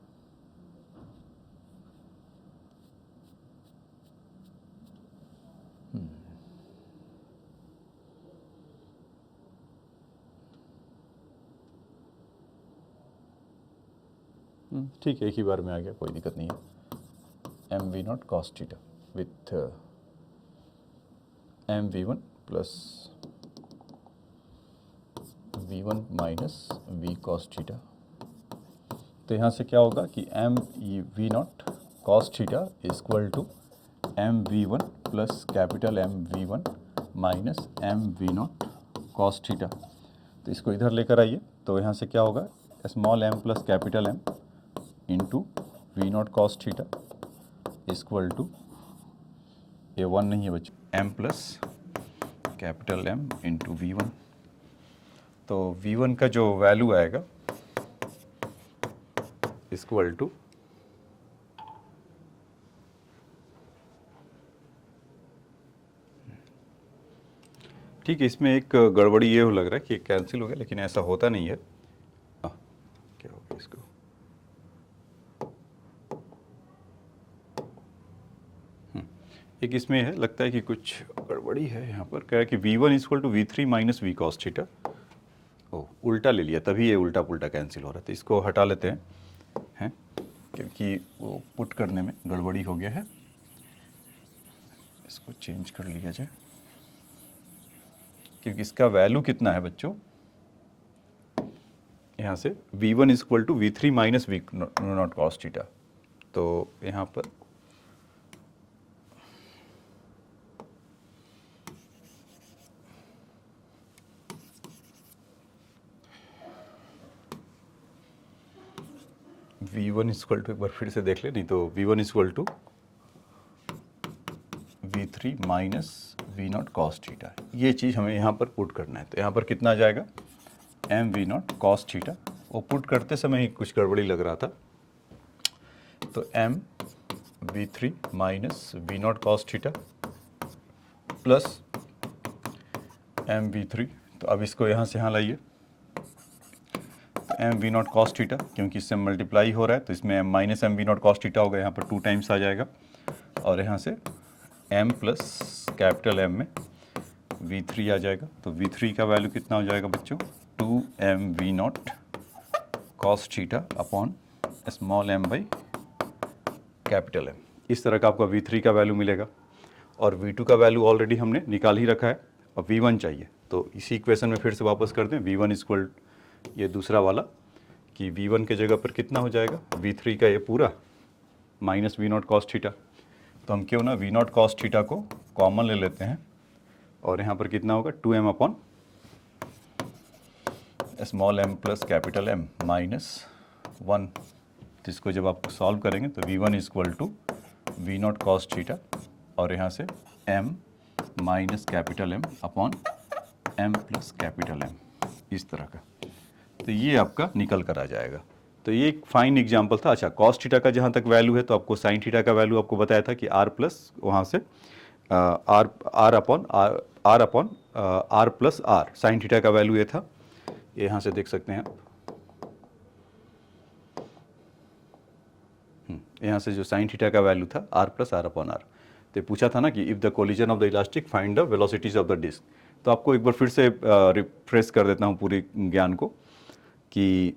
ठीक है, एक ही बार में आ गया, कोई दिक्कत नहीं है, m we not cos theta with m v one plus V1 minus we cos theta, तो यहाँ से क्या होगा कि m we not cos theta equal to m V1 plus capital M V1 minus m we not cos theta, तो इसको इधर लेकर आइए, तो यहाँ से क्या होगा, small m plus capital M into v not cos theta equal to, ये 1 नहीं है बच्चों, m plus capital M into V1, तो V1 का जो वैल्यू आएगा इक्वल टू ठीक है, इसमें एक गड़बड़ी ये लग रहा है कि कैंसिल हो गया, लेकिन ऐसा होता नहीं है, क्या हो गया इसको, एक इसमें है, लगता है कि कुछ गड़बड़ी है यहाँ पर, क्या है कि V1 equal to V3 minus we cos theta, ओ उल्टा ले लिया, तभी ये उल्टा पुल्टा कैंसिल हो रहा है, तो इसको हटा लेते हैं क्योंकि वो पुट करने में गड़बड़ी हो गया है, इसको चेंज कर लिया जाए। क्योंकि इसका वैल्यू कितना है बच्चों, यहाँ से v1 is equal to v3 minus we not cos theta. तो यहाँ पर v1 इज इक्वल टू, एक बार फिर से देख ले, नहीं तो v1 is equal to v3 minus we not cos theta, ये चीज़ हमें यहाँ पर पुट करना है। तो यहाँ पर कितना आ जाएगा, m we not cos theta. वो पुट करते समय ही कुछ गड़बड़ी लग रहा था, तो m v3 minus we not cos theta plus m v3। तो अब इसको यहाँ से यहाँ लाइए, m we not cos theta, क्योंकि इससे मल्टीप्लाई हो रहा है तो इसमें m minus m we not cos theta होगा, यहाँ पर 2 टाइम्स आ जाएगा। और यहाँ से m प्लस कैपिटल M में v3 आ जाएगा। तो v3 का वैल्यू कितना हो जाएगा बच्चों, 2m v not cos theta upon small m by capital M। इस तरह का आपका v3 का वैल्यू मिलेगा। और v2 का वैल्यू ऑलरेडी हमने निकाल ही रखा है, और v1 चाहिए। तो इसी इक्वेशन में फिर से वापस कर दें, v1 इक्वल ये दूसरा वाला कि v1 के जगह पर कितना हो जाएगा, v3 का ये पूरा minus we not cos theta. तो हम क्यों ना वी नॉट कॉस थीटा को कॉमन ले लेते हैं, और यहाँ पर कितना होगा, 2m upon small m plus capital M minus 1। तो इसको जब आप सॉल्व करेंगे तो v1 is equal to v not cos theta, और यहाँ से m minus capital M upon m plus capital M, इस तरह का। तो ये आपका निकल कर आ जाएगा। तो ये एक फाइन एग्जांपल था। अच्छा, कॉस थीटा का जहाँ तक वैल्यू है, तो आपको साइन थीटा का वैल्यू आपको बताया था कि r प्लस वहाँ से r upon r plus r, sign theta का वैल्यू ये था। ये यहाँ से देख सकते हैं आप, यहाँ से जो साइन थीटा का वैल्यू था r plus r upon r। तो पूछा था ना कि if the collision of the elastic find the velocities of the disc. तो आपको एक बार फिर से रिफ्रेश कर देता हूँ पूरे ज्ञान को कि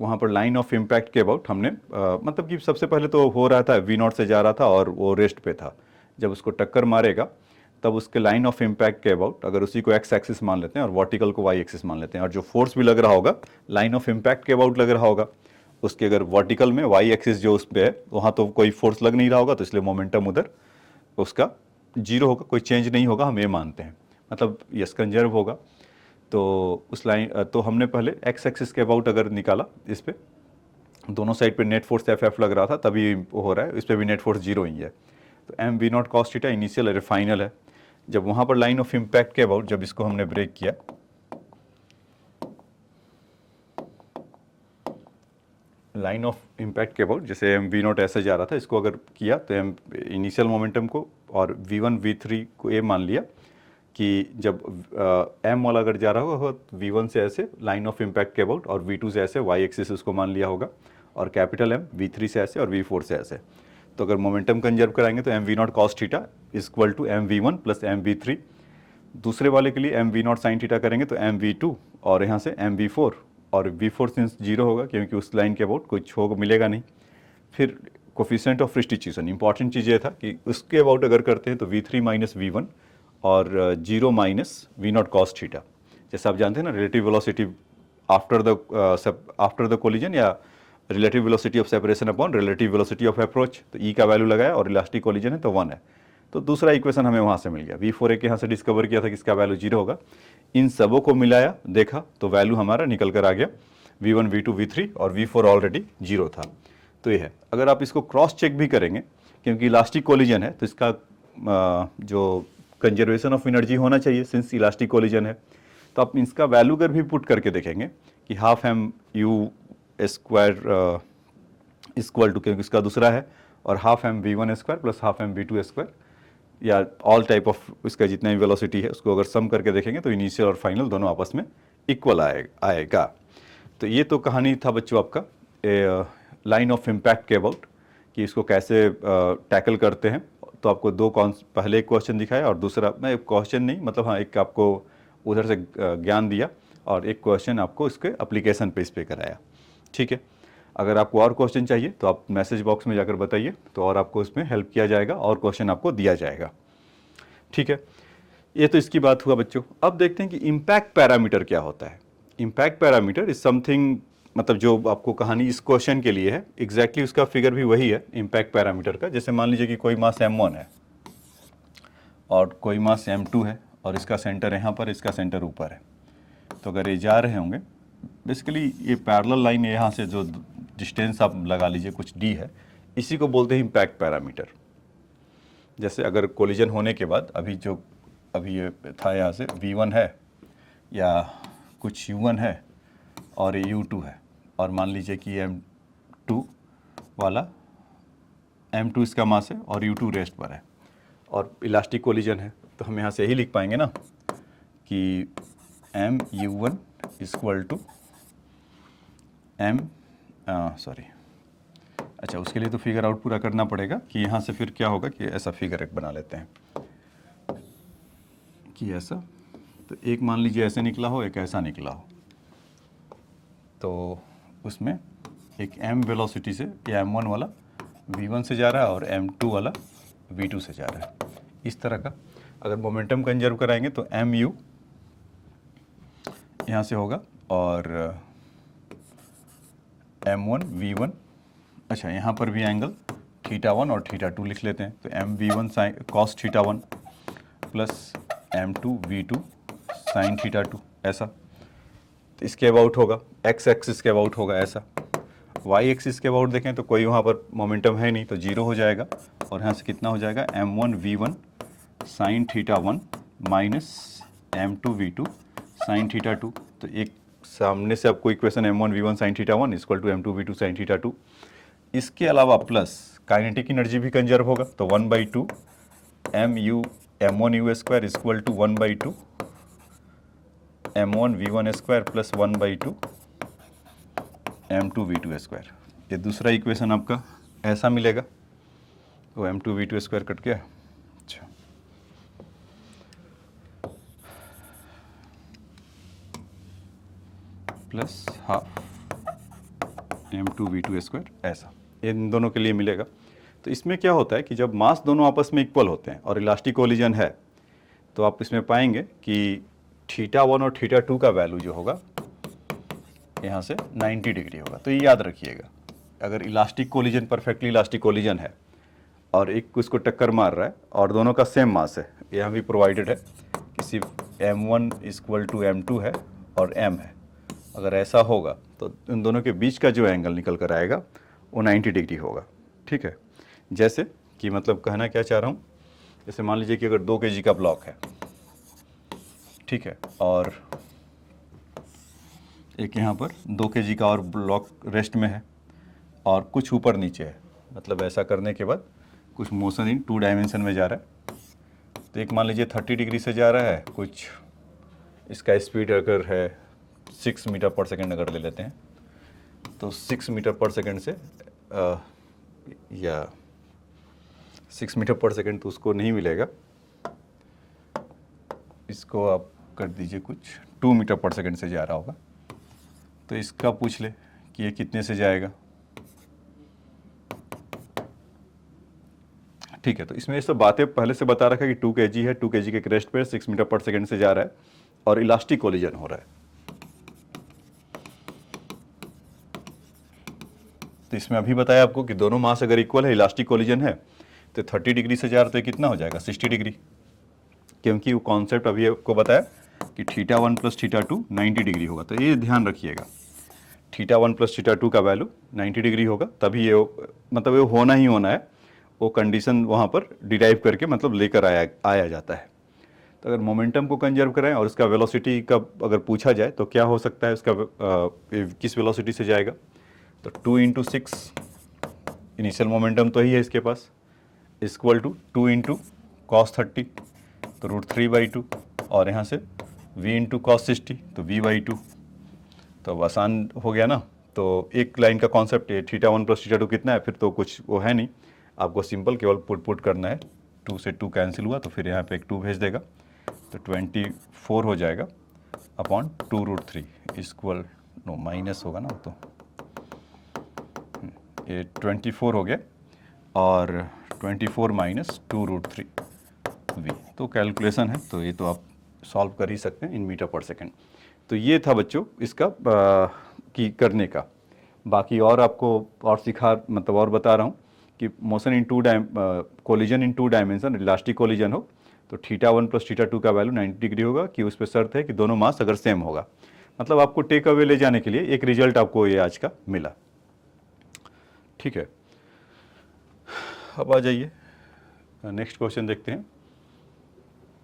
वहाँ पर लाइन ऑफ इम्पैक्ट के अबाउट हमने मतलब कि सबसे पहले तो हो रहा था v नॉट से जा रहा था और वो रेस्ट पे था। जब उसको टक्कर मारेगा तब उसके लाइन ऑफ इम्पैक्ट के अबाउट, अगर उसी को x एक्सिस मान लेते हैं और वर्टिकल को y एक्सिस मान लेते हैं, और जो फोर्स भी लग रहा होगा लाइन ऑफ इम्पैक्ट के अबाउट लग रहा होगा, उसके अगर वर्टिकल में y एक्सिस जो उस पर है वहाँ तो कोई फोर्स लग नहीं रहा होगा, तो इसलिए मोमेंटम उधर उसका जीरो होगा, कोई चेंज नहीं होगा, हम ये मानते हैं, मतलब यस कंजर्व होगा। तो उस लाइन तो हमने पहले x एक्सिस के अबाउट अगर निकाला, इस पे दोनों साइड पे नेट फोर्स एफ लग रहा था, तभी हो रहा है, इस पर भी नेट फोर्स जीरो ही है। तो M we not cos theta initial है, फाइनल है। जब वहाँ पर लाइन ऑफ इम्पैक्ट के अबाउट जब इसको हमने ब्रेक किया, लाइन ऑफ इम्पैक्ट के अबाउट जैसे एम वी नॉट ऐसे जा रहा था, इसको अगर किया तो एम इनिशियल मोमेंटम को और v1 v3 को ये मान लिया कि जब m वाला अगर जा रहा होगा तो v1 से ऐसे लाइन ऑफ इम्पैक्ट के अबाउट, और v2 से ऐसे y एक्सिस उसको मान लिया होगा, और कैपिटल M v3 से ऐसे और v4 से ऐसे। तो अगर मोमेंटम कंजर्व कराएंगे तो M we not cos theta is equal to M we one plus m v three. दूसरे वाले के लिए m we not sine theta करेंगे तो एम वी टू, और यहाँ से एम वी फोर, और वी फोर सिंस जीरो होगा क्योंकि उस लाइन के अबाउट कुछ होगा मिलेगा नहीं। फिर कोफिशिएंट ऑफ रिस्टिट्यूशन, इंपॉर्टेंट चीज़ ये था कि उसके अबाउट अगर करते हैं तो v3 माइनस v1 और zero minus we not cos theta. जैसे आप जानते हैं ना, relative velocity after the collision, या relative velocity of separation upon relative velocity of approach. तो ई का वैल्यू लगाया और इलास्टिक कोलिजन है तो 1 है, तो दूसरा इक्वेशन हमें वहाँ से मिल गया। v4 एक यहाँ से डिस्कवर किया था कि इसका वैल्यू जीरो होगा, इन सबों को मिलाया देखा तो वैल्यू हमारा निकल कर आ गया v1 v2 v3, और v4 ऑलरेडी जीरो था। तो ये है। अगर आप इसको क्रॉस चेक भी करेंगे क्योंकि इलास्टिक कोलिजन है तो इसका जो कंजर्वेशन ऑफ एनर्जी होना चाहिए सिंस इलास्टिक कोलिजन है, तो आप इसका वैल्यू अगर भी पुट करके देखेंगे कि half m u square equal to, क्योंकि इसका दूसरा है, और half m we one square plus half m v two square, या ऑल टाइप ऑफ इसका जितना भी वेलोसिटी है उसको अगर सम करके देखेंगे तो इनिशियल और फाइनल दोनों आपस में इक्वल आएगा। तो ये तो कहानी था बच्चों आपका लाइन ऑफ इम्पैक्ट के अबाउट कि इसको कैसे टैकल करते हैं। तो आपको पहले एक क्वेश्चन दिखाया और दूसरा मैं क्वेश्चन नहीं, मतलब हाँ, एक आपको उधर से ज्ञान दिया और एक क्वेश्चन आपको इसके एप्लीकेशन पे इस पे कराया। ठीक है, अगर आपको और क्वेश्चन चाहिए तो आप मैसेज बॉक्स में जाकर बताइए, तो और आपको इसमें हेल्प किया जाएगा और क्वेश्चन आपको दिया जाएगा। ठीक है, ये तो इसकी बात हुआ बच्चों। अब देखते हैं कि इम्पैक्ट पैरामीटर क्या होता है। इम्पैक्ट पैरामीटर इज समथिंग, मतलब जो आपको कहानी इस क्वेश्चन के लिए है एग्जैक्टली उसका फिगर भी वही है इम्पैक्ट पैरामीटर का। जैसे मान लीजिए कि कोई मास m1 है और कोई मास m2 है और इसका सेंटर यहाँ पर, इसका सेंटर ऊपर है। तो अगर ये जा रहे होंगे, बेसिकली ये पैरेलल लाइन है, यहाँ से जो डिस्टेंस आप लगा लीजिए कुछ d है, इसी को बोलते हैं इम्पैक्ट पैरामीटर। जैसे अगर कोलिजन होने के बाद अभी ये था, यहाँ से v1 है या कुछ u1 है और ये u2 है, और मान लीजिए कि m2 वाला, m2 इसका मास है और u2 रेस्ट पर है और इलास्टिक कोलिजन है, तो हम यहाँ से यही लिख पाएंगे ना कि mu1 इक्वल टू अच्छा, उसके लिए तो फिगर आउट पूरा करना पड़ेगा कि यहाँ से फिर क्या होगा कि ऐसा फिगर एक बना लेते हैं कि ऐसा, तो एक मान लीजिए ऐसे निकला हो, एक ऐसा निकला हो, तो उसमें एक m वेलोसिटी से या m1 वाला v1 से जा रहा है और m2 वाला v2 से जा रहा है। इस तरह का अगर मोमेंटम कंजर्व कराएंगे तो mu यहाँ से होगा और m1 v1, अच्छा यहाँ पर भी एंगल θ1 और θ2 लिख लेते हैं, तो mv1 cos θ1 plus m2 v2 sin θ2, ऐसा। तो इसके अबाउट होगा, x एक्सिस के अबाउट होगा ऐसा। y एक्सिस के अबाउट देखें तो कोई वहाँ पर मोमेंटम है नहीं, तो जीरो हो जाएगा, और यहाँ से कितना हो जाएगा m1 v1 sin θ1 minus m2 v2 sin θ2। तो एक सामने से आपको equation m1 v1 sin θ1 equal to m2 v2 sin θ2। इसके अलावा प्लस काइनेटिक एनर्जी भी कंजर्व होगा, तो 1/2 m1 u square equal to 1/2 m1 v1 square plus 1/2 m2 v2 square. ये दूसरा इक्वेशन आपका ऐसा मिलेगा, तो m2 v2 स्क्वायर कट गया। अच्छा, plus half m2 v2 square, ऐसा इन दोनों के लिए मिलेगा। तो इसमें क्या होता है कि जब मास दोनों आपस में इक्वल होते हैं और इलास्टिक कोलिजन है, तो आप इसमें पाएंगे कि θ1 और θ2 का वैल्यू जो होगा यहाँ से 90 डिग्री होगा। तो ये याद रखिएगा, अगर elastic collision, perfectly elastic collision है और एक उसको टक्कर मार रहा है और दोनों का सेम मास है, यहाँ भी प्रोवाइडेड है कि सिर्फ m1 इक्वल टू m2 है और m है, अगर ऐसा होगा तो इन दोनों के बीच का जो एंगल निकल कर आएगा वो 90 डिग्री होगा। ठीक है, जैसे कि मतलब कहना क्या चाह रहा हूँ, जैसे मान लीजिए कि अगर 2 kg का ब्लॉक है, ठीक है, और एक यहाँ पर 2 kg का और ब्लॉक रेस्ट में है और कुछ ऊपर नीचे है, मतलब ऐसा करने के बाद कुछ मोशन इन 2 डायमेंशन में जा रहा है। तो एक मान लीजिए 30 डिग्री से जा रहा है, कुछ इसका स्पीड अगर है 6 मीटर पर सेकेंड अगर ले लेते हैं, तो 6 मीटर पर सेकेंड से या 6 मीटर पर सेकेंड तो उसको नहीं मिलेगा, इसको आप कर दीजिए कुछ 2 मीटर पर सेकेंड से जा रहा होगा। तो इसका पूछ ले कि ये कितने से जाएगा। ठीक है, तो इसमें ये सब बातें पहले से बता रखा है कि 2 kg है, 2 kg के क्रेस्ट पे 6 मीटर पर सेकेंड से जा रहा है और इलास्टिक कोलिजन हो रहा है। तो इसमें अभी बताया आपको कि दोनों मास अगर इक्वल है, इलास्टिक कोलिजन है, तो 30 डिग्री से जा रहा, तो कितना हो जाएगा 60 डिग्री, क्योंकि वो कॉन्सेप्ट अभी आपको बताया कि θ1 प्लस θ2 90 डिग्री होगा। तो ये ध्यान रखिएगा, θ1 प्लस θ2 का वैल्यू 90 डिग्री होगा, तभी ये मतलब ये होना ही होना है, वो कंडीशन वहाँ पर डिराइव करके मतलब लेकर आया जाता है। तो अगर मोमेंटम को कंजर्व करें और उसका वेलोसिटी का अगर पूछा जाए तो क्या हो सकता है, उसका किस वेलोसिटी से जाएगा, तो 2 इंटू 6 इनिशियल मोमेंटम तो ही है इसके पास, इक्वल टू 2 इंटू कॉस 30 तो √3/2, और यहाँ से v इंटू कॉस 60 तो v/2। तो अब आसान हो गया ना। तो एक लाइन का कॉन्सेप्ट है, θ1 प्लस θ2 कितना है, फिर तो कुछ वो है नहीं, आपको सिंपल केवल पुट करना है। 2 से 2 कैंसिल हुआ तो फिर यहाँ पे एक 2 भेज देगा, तो 24 हो जाएगा अपॉन 2√3 इक्वल, नो माइनस होगा ना, तो ये 24 हो गया और 24 माइनस 2√3 v। तो कैलकुलेशन है, तो ये तो आप सॉल्व कर ही सकते हैं इन मीटर पर सेकेंड। तो ये था बच्चों इसका की करने का। बाकी और आपको और मतलब और बता रहा हूँ कि motion in collision in 2 dimension elastic collision हो तो θ1 प्लस θ2 का वैल्यू 90 डिग्री होगा, कि उस पर शर्त है कि दोनों मास अगर सेम होगा। मतलब आपको टेक अवे ले जाने के लिए एक रिजल्ट आपको ये आज का मिला। ठीक है, अब आ जाइए नेक्स्ट क्वेश्चन देखते हैं।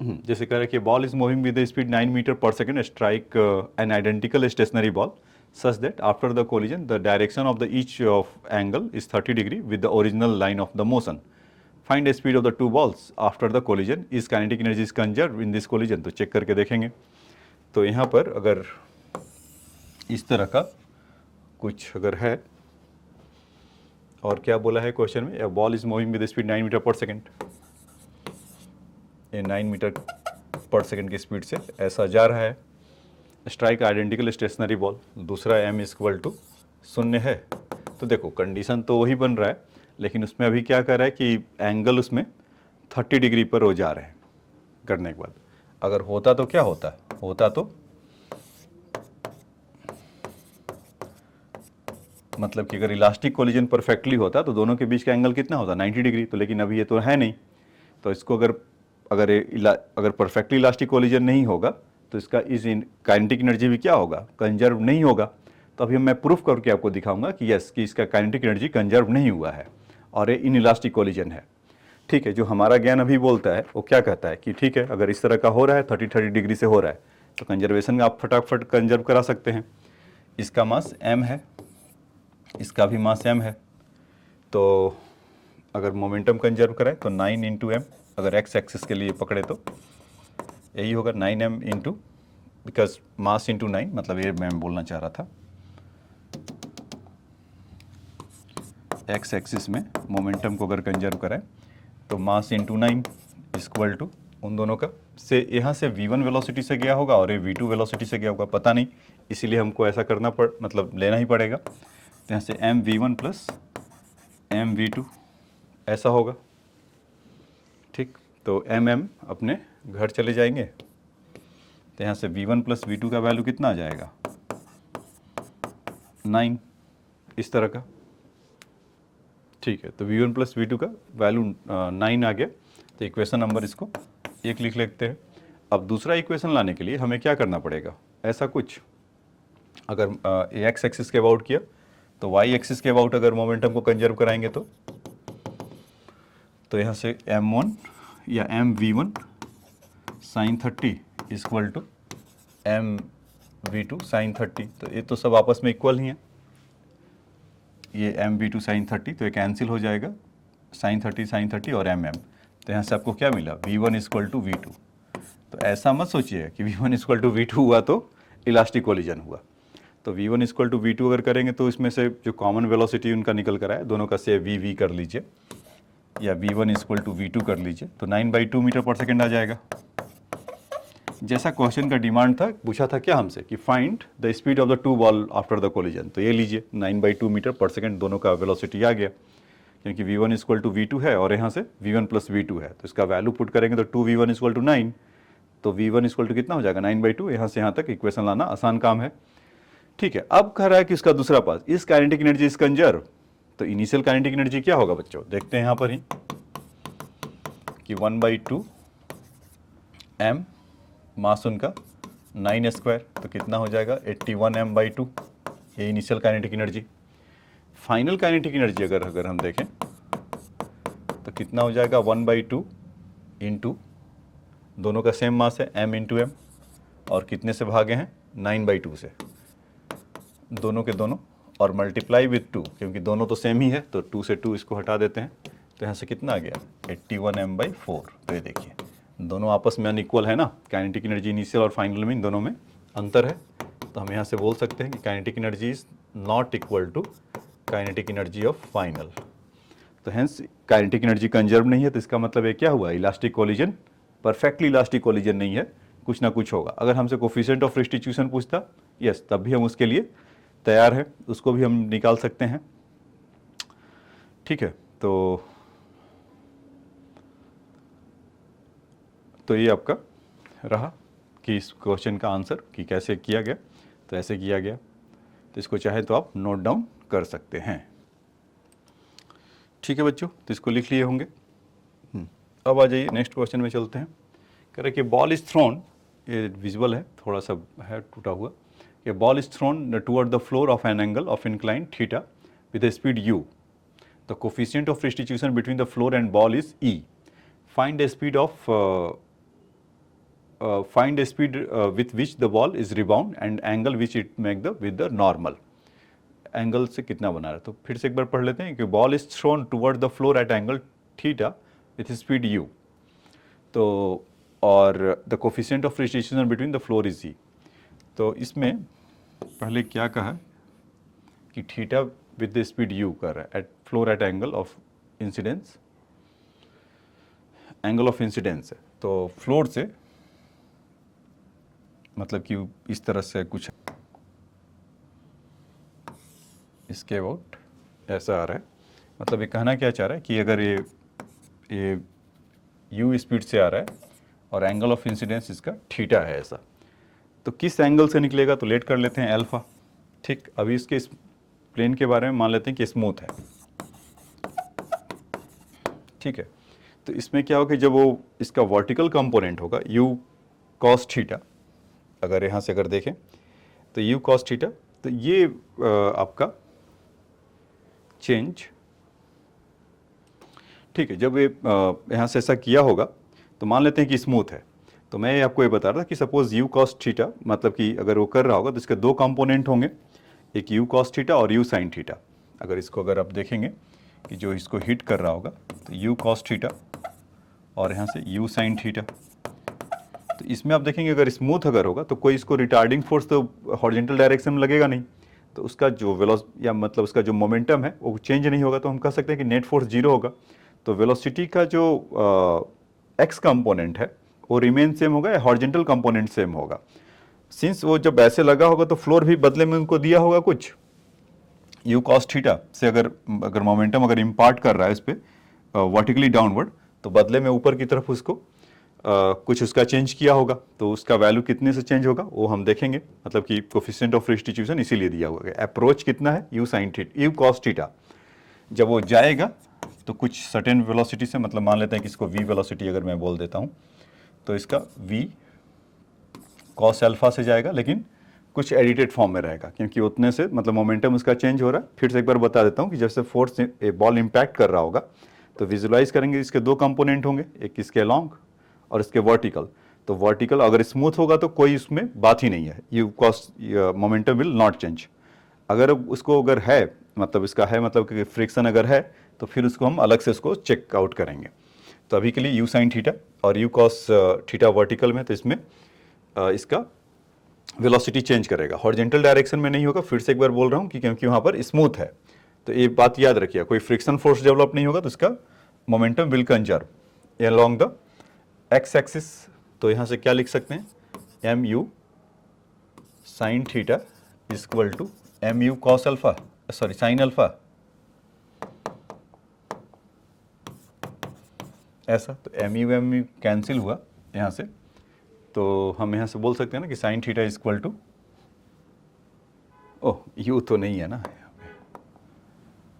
जैसे कह रहे हैं कि ball is moving with the speed 9 metre पर second, strike an identical stationary ball such that after the collision the direction of the each of angle is 30 degree with the original line of the motion. Find the speed of the two balls after the collision. Is kinetic energy is conserved in this collision? तो check करके देखेंगे। तो यहाँ पर अगर इस तरह का कुछ अगर है, और क्या बोला है क्वेश्चन में, ball is moving with speed 9 metre पर सेकेंड, ये 9 मीटर पर सेकेंड की स्पीड से ऐसा जा रहा है, स्ट्राइक आइडेंटिकल स्टेशनरी बॉल, दूसरा m इक्वल टू 0 है। तो देखो कंडीशन तो वही बन रहा है, लेकिन उसमें अभी क्या कर रहा है कि एंगल उसमें 30 डिग्री पर हो जा रहे हैं करने के बाद। अगर होता तो क्या होता, होता तो मतलब कि अगर इलास्टिक कोलिजन परफेक्टली होता तो दोनों के बीच का एंगल कितना होता, 90 डिग्री। तो लेकिन अभी ये तो है नहीं, तो इसको अगर परफेक्टली इलास्टिक कोलिजन नहीं होगा तो इसका इस काइनेटिक एनर्जी भी क्या होगा, कंजर्व नहीं होगा। तो अभी मैं प्रूफ करके आपको दिखाऊंगा कि यस कि इसका काइनेटिक एनर्जी कंजर्व नहीं हुआ है और ये इन इलास्टिक कोलिजन है। ठीक है, जो हमारा ज्ञान अभी बोलता है वो क्या कहता है कि ठीक है अगर इस तरह का हो रहा है 30 डिग्री से हो रहा है तो कंजर्वेशन में आप फटाफट कंजर्व करा सकते हैं। इसका मास m है, इसका भी मास m है, तो अगर मोमेंटम कंजर्व करें तो 9 इंटू एम, अगर x एक्सिस के लिए पकड़े तो यही होगा 9m into, because mass into 9, मतलब ये मैं बोलना चाह रहा था x एक्सिस में मोमेंटम को अगर कंजर्व करें तो मास इंटू 9 इक्वल टू उन दोनों का से यहाँ से v1 वेलोसिटी से गया होगा और ये v2 वेलोसिटी से गया होगा, पता नहीं, इसीलिए हमको ऐसा करना मतलब लेना ही पड़ेगा। तो यहाँ से mv1 प्लस mv2 ऐसा होगा। ठीक, तो mm अपने घर चले जाएंगे, तो यहाँ से v1 प्लस v2 का वैल्यू कितना आ जाएगा, 9 इस तरह का। ठीक है, तो v1 प्लस v2 का वैल्यू 9 आ गया, तो इक्वेशन नंबर इसको 1 लिख लेते हैं। अब दूसरा इक्वेशन लाने के लिए हमें क्या करना पड़ेगा, ऐसा कुछ अगर x एक्सिस के अबाउट किया तो y एक्सिस के अबाउट अगर मोमेंटम को कंजर्व कराएंगे तो यहाँ से m1 या mv1 sign 30 equal to mv2 sign 30, तो ये तो सब आपस में इक्वल ही हैं। ये mv2 साइन 30 तो ये कैंसिल हो जाएगा, साइन 30 और mm, तो यहाँ से आपको क्या मिला, v1 इक्वल टू v2। तो ऐसा मत सोचिए कि v1 इक्वल टू v2 हुआ तो इलास्टिक कोलिजन हुआ। तो v1 इक्वल टू v2 अगर करेंगे तो इसमें से जो कॉमन वेलोसिटी उनका निकल कर आए, दोनों का से v कर लीजिए या v1 इक्वल टू v2 कर लीजिए, तो 9/2 मीटर पर सेकेंड आ जाएगा। जैसा क्वेश्चन का डिमांड था, पूछा था क्या हमसे कि find the speed of the two ball after the collision, तो ये लीजिए 9/2 मीटर पर सेकेंड दोनों का वेलोसिटी आ गया, क्योंकि v1 इक्वल टू v2 है और यहाँ से v1 प्लस v2 है, तो इसका वैल्यू पुट करेंगे तो 2v1 इक्वल टू 9, तो v1 इक्वल टू कितना हो जाएगा 9/2। यहाँ से यहाँ तक इक्वेशन लाना आसान काम है। ठीक है, अब कह रहा है कि इसका दूसरा पार्ट, इस काइनेटिक एनर्जी इज कंजर्व, तो इनिशियल काइनेटिक एनर्जी क्या होगा बच्चों, देखते हैं यहाँ पर ही कि 1/2 m मास उनका 9 स्क्वायर, तो कितना हो जाएगा 81 m/2, ये initial kinetic energy. Final kinetic energy अगर हम देखें तो कितना हो जाएगा 1/2 इंटू, दोनों का सेम मास है m इंटू एम, और कितने से भागे हैं 9/2 से, दोनों के दोनों, और मल्टीप्लाई विथ 2, क्योंकि दोनों तो सेम ही है तो 2 से 2 इसको हटा देते हैं, तो यहाँ से कितना आ गया 81 m/4। तो ये देखिए दोनों आपस में अनइक्वल है ना, काइनेटिक एनर्जी इनिशियल और फाइनल में इन दोनों में अंतर है, तो हम यहाँ से बोल सकते हैं कि kinetic energy is not equal to kinetic energy of final. तो हेंस काइनेटिक एनर्जी कंजर्व नहीं है, तो इसका मतलब ये क्या हुआ, elastic collision perfectly elastic collision नहीं है, कुछ ना कुछ होगा। अगर हमसे कोफिशिएंट ऑफ रिस्टिट्यूशन पूछता यस, तब भी हम उसके लिए तैयार है, उसको भी हम निकाल सकते हैं। ठीक है, तो तो ये आपका रहा कि इस क्वेश्चन का आंसर कि कैसे किया गया, तो ऐसे किया गया। तो इसको चाहे तो आप नोट डाउन कर सकते हैं। ठीक है बच्चों, तो इसको लिख लिए होंगे। अब आ जाइए नेक्स्ट क्वेश्चन में चलते हैं। कह रहे कि बॉल इज थ्रोन, ये विजुअल है, थोड़ा सा है टूटा हुआ, कि ball is thrown toward the floor of an angle of incline theta with speed u. The coefficient of restitution between the floor and ball is e. Find a speed with which the ball is rebound and angle which it make the with the normal. Angle से कितना बना रहा है, तो फिर से एक बार पढ़ लेते हैं कि ball is thrown toward the floor at angle theta with speed u. तो और the coefficient of restitution between the floor is e. तो इसमें पहले क्या कहा कि theta with the speed u कर रहा है at floor at angle of incidence, angle of incidence है, तो फ्लोर से मतलब कि इस तरह से कुछ इसके अबाउट ऐसा आ रहा है। मतलब ये कहना क्या चाह रहा है कि अगर ये u स्पीड से आ रहा है और एंगल ऑफ इंसिडेंस इसका थीटा है ऐसा, तो किस एंगल से निकलेगा, तो लेट कर लेते हैं अल्फा। ठीक, अभी इसके इस प्लेन के बारे में मान लेते हैं कि स्मूथ है। ठीक है, तो इसमें क्या होगा कि जब वो इसका वर्टिकल कंपोनेंट होगा u cos थीटा, अगर यहाँ से अगर देखें तो u cos थीटा, तो ये आपका चेंज, ठीक है, जब ये यहाँ से ऐसा किया होगा तो मान लेते हैं कि स्मूथ है। तो मैं आपको ये बता रहा था कि सपोज u cos थीटा, मतलब कि अगर वो कर रहा होगा तो इसके दो कंपोनेंट होंगे, एक u cos थीटा और u sin थीटा। अगर इसको अगर आप देखेंगे कि जो इसको हिट कर रहा होगा तो u cos थीटा और यहाँ से u sin थीटा। तो इसमें आप देखेंगे अगर स्मूथ अगर होगा तो कोई इसको रिटार्डिंग फोर्स तो हॉरिजॉन्टल डायरेक्शन में लगेगा नहीं, तो उसका जो वेलोसिटी या मतलब उसका जो मोमेंटम है वो चेंज नहीं होगा, तो हम कह सकते हैं कि नेट फोर्स जीरो होगा। तो वेलोसिटी का जो एक्स कंपोनेंट है वो रिमेन सेम होगा या हॉरिजॉन्टल कंपोनेंट सेम होगा। सिंस वो जब ऐसे लगा होगा तो फ्लोर भी बदले में उनको दिया होगा कुछ u cos थीटा से, अगर मोमेंटम अगर इम्पार्ट कर रहा है इस पर वर्टिकली डाउनवर्ड, तो बदले में ऊपर की तरफ उसको कुछ उसका चेंज किया होगा। तो उसका वैल्यू कितने से चेंज होगा वो हम देखेंगे, मतलब कि कोफिशिएंट ऑफ रेस्टिट्यूशन इसीलिए दिया हुआ है। अप्रोच कितना है u sin theta, u cos theta, जब वो जाएगा तो कुछ सर्टेन वेलोसिटी से, मतलब मान लेते हैं कि इसको v वेलोसिटी अगर मैं बोल देता हूँ, तो इसका v cos अल्फा से जाएगा, लेकिन कुछ एडिटेड फॉर्म में रहेगा क्योंकि उतने से मतलब मोमेंटम उसका चेंज हो रहा है। फिर से एक बार बता देता हूँ कि जैसे फोर्स ए बॉल इम्पैक्ट कर रहा होगा तो विजुलाइज करेंगे इसके दो कंपोनेंट होंगे, एक इसके लॉन्ग और इसके वर्टिकल। तो वर्टिकल अगर स्मूथ होगा तो कोई उसमें बात ही नहीं है, you cos momentum will not change. अगर उसको अगर है मतलब इसका है मतलब कि फ्रिक्शन अगर है तो फिर उसको हम अलग से उसको चेक आउट करेंगे। तो अभी के लिए यू साइन थीटा और यू कॉस थीटा वर्टिकल में, तो इसमें इसका वेलोसिटी चेंज करेगा, हॉरिजॉन्टल डायरेक्शन में नहीं होगा। फिर से एक बार बोल रहा हूँ कि क्योंकि वहाँ पर स्मूथ है, तो ये बात याद रखिए, कोई फ्रिक्शन फोर्स डेवलप नहीं होगा तो इसका momentum will conserve along the x axis. तो यहाँ से क्या लिख सकते हैं, m u sine theta is equal to m u cos alpha, sorry sine alpha, ऐसा। तो एम यू कैंसिल हुआ यहाँ से, तो हम यहाँ से बोल सकते हैं ना कि sine theta is equal to, oh u तो नहीं है ना,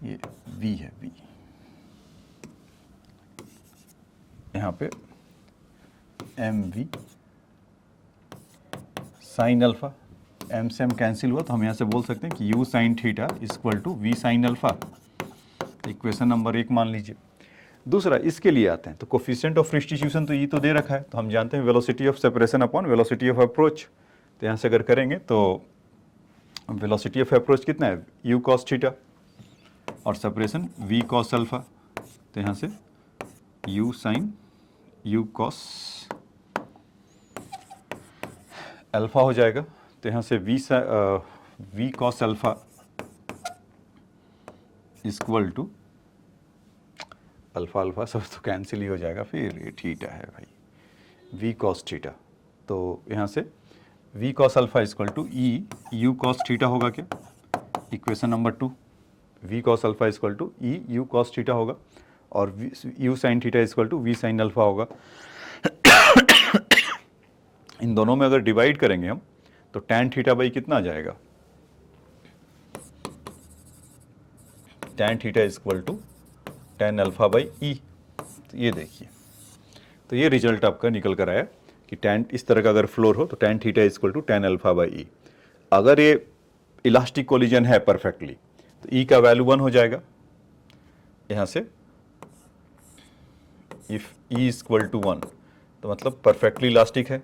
ये v है, v यहाँ पे m v sine alpha, m से एम कैंसिल हुआ, तो हम यहाँ से बोल सकते हैं कि u sine theta is equal to v sine alpha. Equation number 1 मान लीजिए। दूसरा इसके लिए आते हैं, तो कोफिशिएंट ऑफ रेस्टिट्यूशन तो ये तो दे रखा है, तो हम जानते हैं velocity of separation upon velocity of approach. तो यहाँ से अगर करेंगे तो वेलोसिटी ऑफ अप्रोच कितना है, u cos थीटा और सेपरेशन v cos अल्फा। तो यहाँ से u sine u cos alpha हो जाएगा। तो यहाँ से v cos alpha equal to alpha alpha सब तो कैंसिल ही हो जाएगा, फिर ये थीटा है भाई, v cos थीटा। तो यहाँ से v cos alpha equal to e u cos theta होगा क्या, equation number 2। v cos alpha equal to e u cos theta होगा और u sin theta equal to v sin alpha होगा। इन दोनों में अगर डिवाइड करेंगे हम तो tan थीटा बाई कितना आ जाएगा, tan theta is equal to tan alpha by E. तो ये देखिए, तो ये रिजल्ट आपका निकल कर आया कि tan इस तरह का अगर फ्लोर हो तो tan theta is equal to tan alpha by E. अगर ये इलास्टिक कोलिजन है परफेक्टली तो ई का वैल्यू 1 हो जाएगा यहाँ से, if e is equal to 1 तो मतलब परफेक्टली इलास्टिक है।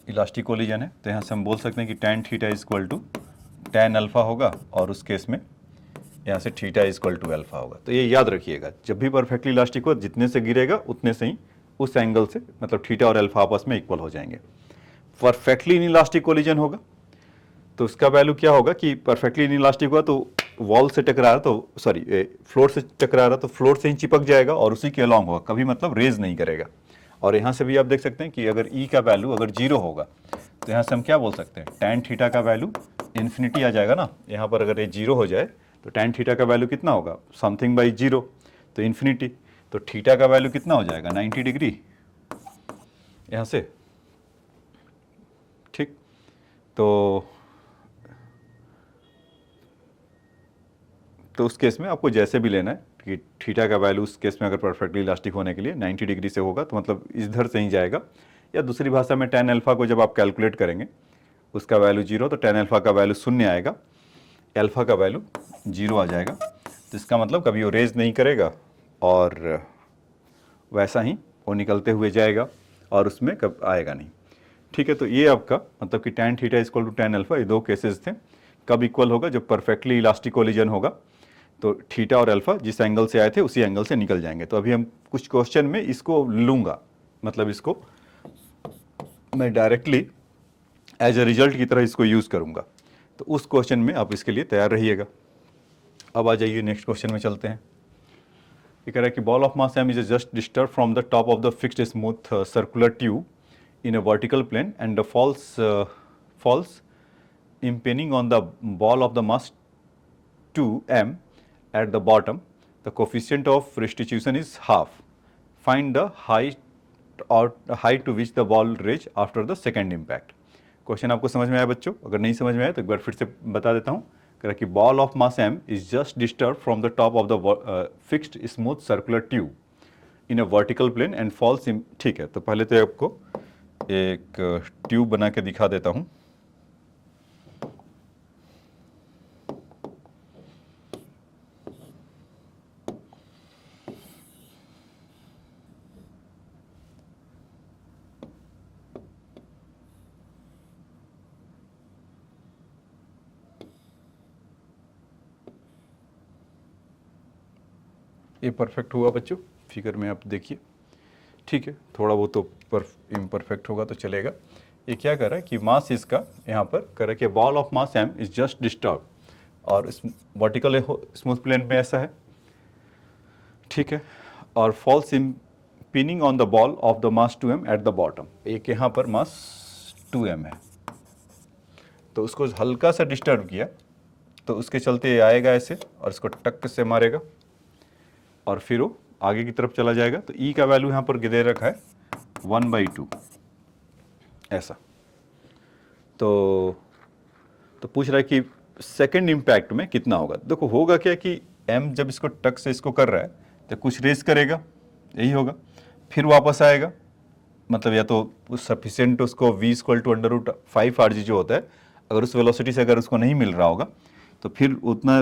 इलास्टिक कोलिजन है तो यहाँ से हम बोल सकते हैं कि tan theta is equal to tan alpha होगा और उस केस में यहाँ से theta is equal to alpha होगा। तो ये याद रखिएगा, जब भी परफेक्टली इलास्टिक हो जितने से गिरेगा उतने से ही उस एंगल से मतलब थीटा और अल्फा आपस में इक्वल हो जाएंगे। परफेक्टली इनइलास्टिक कोलिजन होगा तो उसका वैल्यू क्या होगा कि परफेक्टली इनइलास्टिक हुआ तो वॉल से टकरा रहा तो सॉरी फ्लोर से टकरा रहा तो फ्लोर से ही चिपक जाएगा और उसी के अलॉन्ग होगा, कभी मतलब रेज नहीं करेगा। और यहाँ से भी आप देख सकते हैं कि अगर ई का वैल्यू अगर 0 होगा तो यहाँ से हम क्या बोल सकते हैं, tan थीटा का वैल्यू इन्फिनिटी आ जाएगा ना। यहाँ पर अगर ये 0 हो जाए तो tan थीटा का वैल्यू कितना होगा, समथिंग बाई 0 तो इन्फिनिटी। तो थीटा का वैल्यू कितना हो जाएगा, 90 डिग्री यहाँ से, ठीक। तो उस केस में आपको जैसे भी लेना है कि थीटा का वैल्यू उस केस में अगर परफेक्टली इलास्टिक होने के लिए 90 डिग्री से होगा तो मतलब इधर से ही जाएगा, या दूसरी भाषा में tan अल्फा को जब आप कैलकुलेट करेंगे उसका वैल्यू 0 तो tan अल्फा का वैल्यू 0 आएगा, अल्फा का वैल्यू 0 आ जाएगा। तो इसका मतलब कभी वो रेज नहीं करेगा और वैसा ही वो निकलते हुए जाएगा और उसमें कब आएगा नहीं, ठीक है। तो ये आपका मतलब कि tan theta equal to tan alpha, ये दो केसेस थे। कब इक्वल होगा, जब परफेक्टली इलास्टिक कोलिजन होगा तो थीटा और अल्फा जिस एंगल से आए थे उसी एंगल से निकल जाएंगे। तो अभी हम कुछ क्वेश्चन में इसको लूँगा, मतलब इसको मैं डायरेक्टली एज ए रिजल्ट की तरह इसको यूज़ करूँगा। तो उस क्वेश्चन में आप इसके लिए तैयार रहिएगा। अब आ जाइए नेक्स्ट क्वेश्चन में चलते हैं। ये कह रहा है कि ball of mass m is just disturb from the top of the fixed smooth circular tube in a vertical plane and the falls impinging on the ball of the mass 2m at the bottom. The coefficient of restitution is half. Find the height to which the ball reach after the second impact. Question आपको समझ में आया बच्चों? अगर नहीं समझ में आया तो एक बार फिर से बता देता हूँ। कह रहा कि ball of mass m is just disturbed from the top of the fixed smooth circular tube in a vertical plane and falls in, ठीक है। तो पहले तो आपको एक ट्यूब बना के दिखा देता हूं। ये परफेक्ट हुआ बच्चों, फिगर में आप देखिए, ठीक है। थोड़ा बहुत तो इम्परफेक्ट होगा तो चलेगा। ये क्या कर रहा है कि मास इसका यहाँ पर कर रहा है कि ball of mass m is just disturb, और इस वर्टिकल स्मूथ प्लेन में ऐसा है, ठीक है, और falls pinning on the ball of the mass 2m at the bottom. एक यहाँ पर मास 2m है तो उसको हल्का सा डिस्टर्ब किया तो उसके चलते ये आएगा ऐसे और इसको टक से मारेगा और फिर वो आगे की तरफ चला जाएगा। तो ई का वैल्यू यहाँ पर दे रखा है 1/2 ऐसा। तो पूछ रहा है कि सेकंड इम्पैक्ट में कितना होगा। देखो होगा क्या कि m जब इसको टक से इसको कर रहा है तो कुछ रेस करेगा, यही होगा, फिर वापस आएगा, मतलब या तो सफिशिएंट उसको v = √5 जो होता है, अगर उस वेलोसिटी से अगर उसको नहीं मिल रहा होगा तो फिर उतना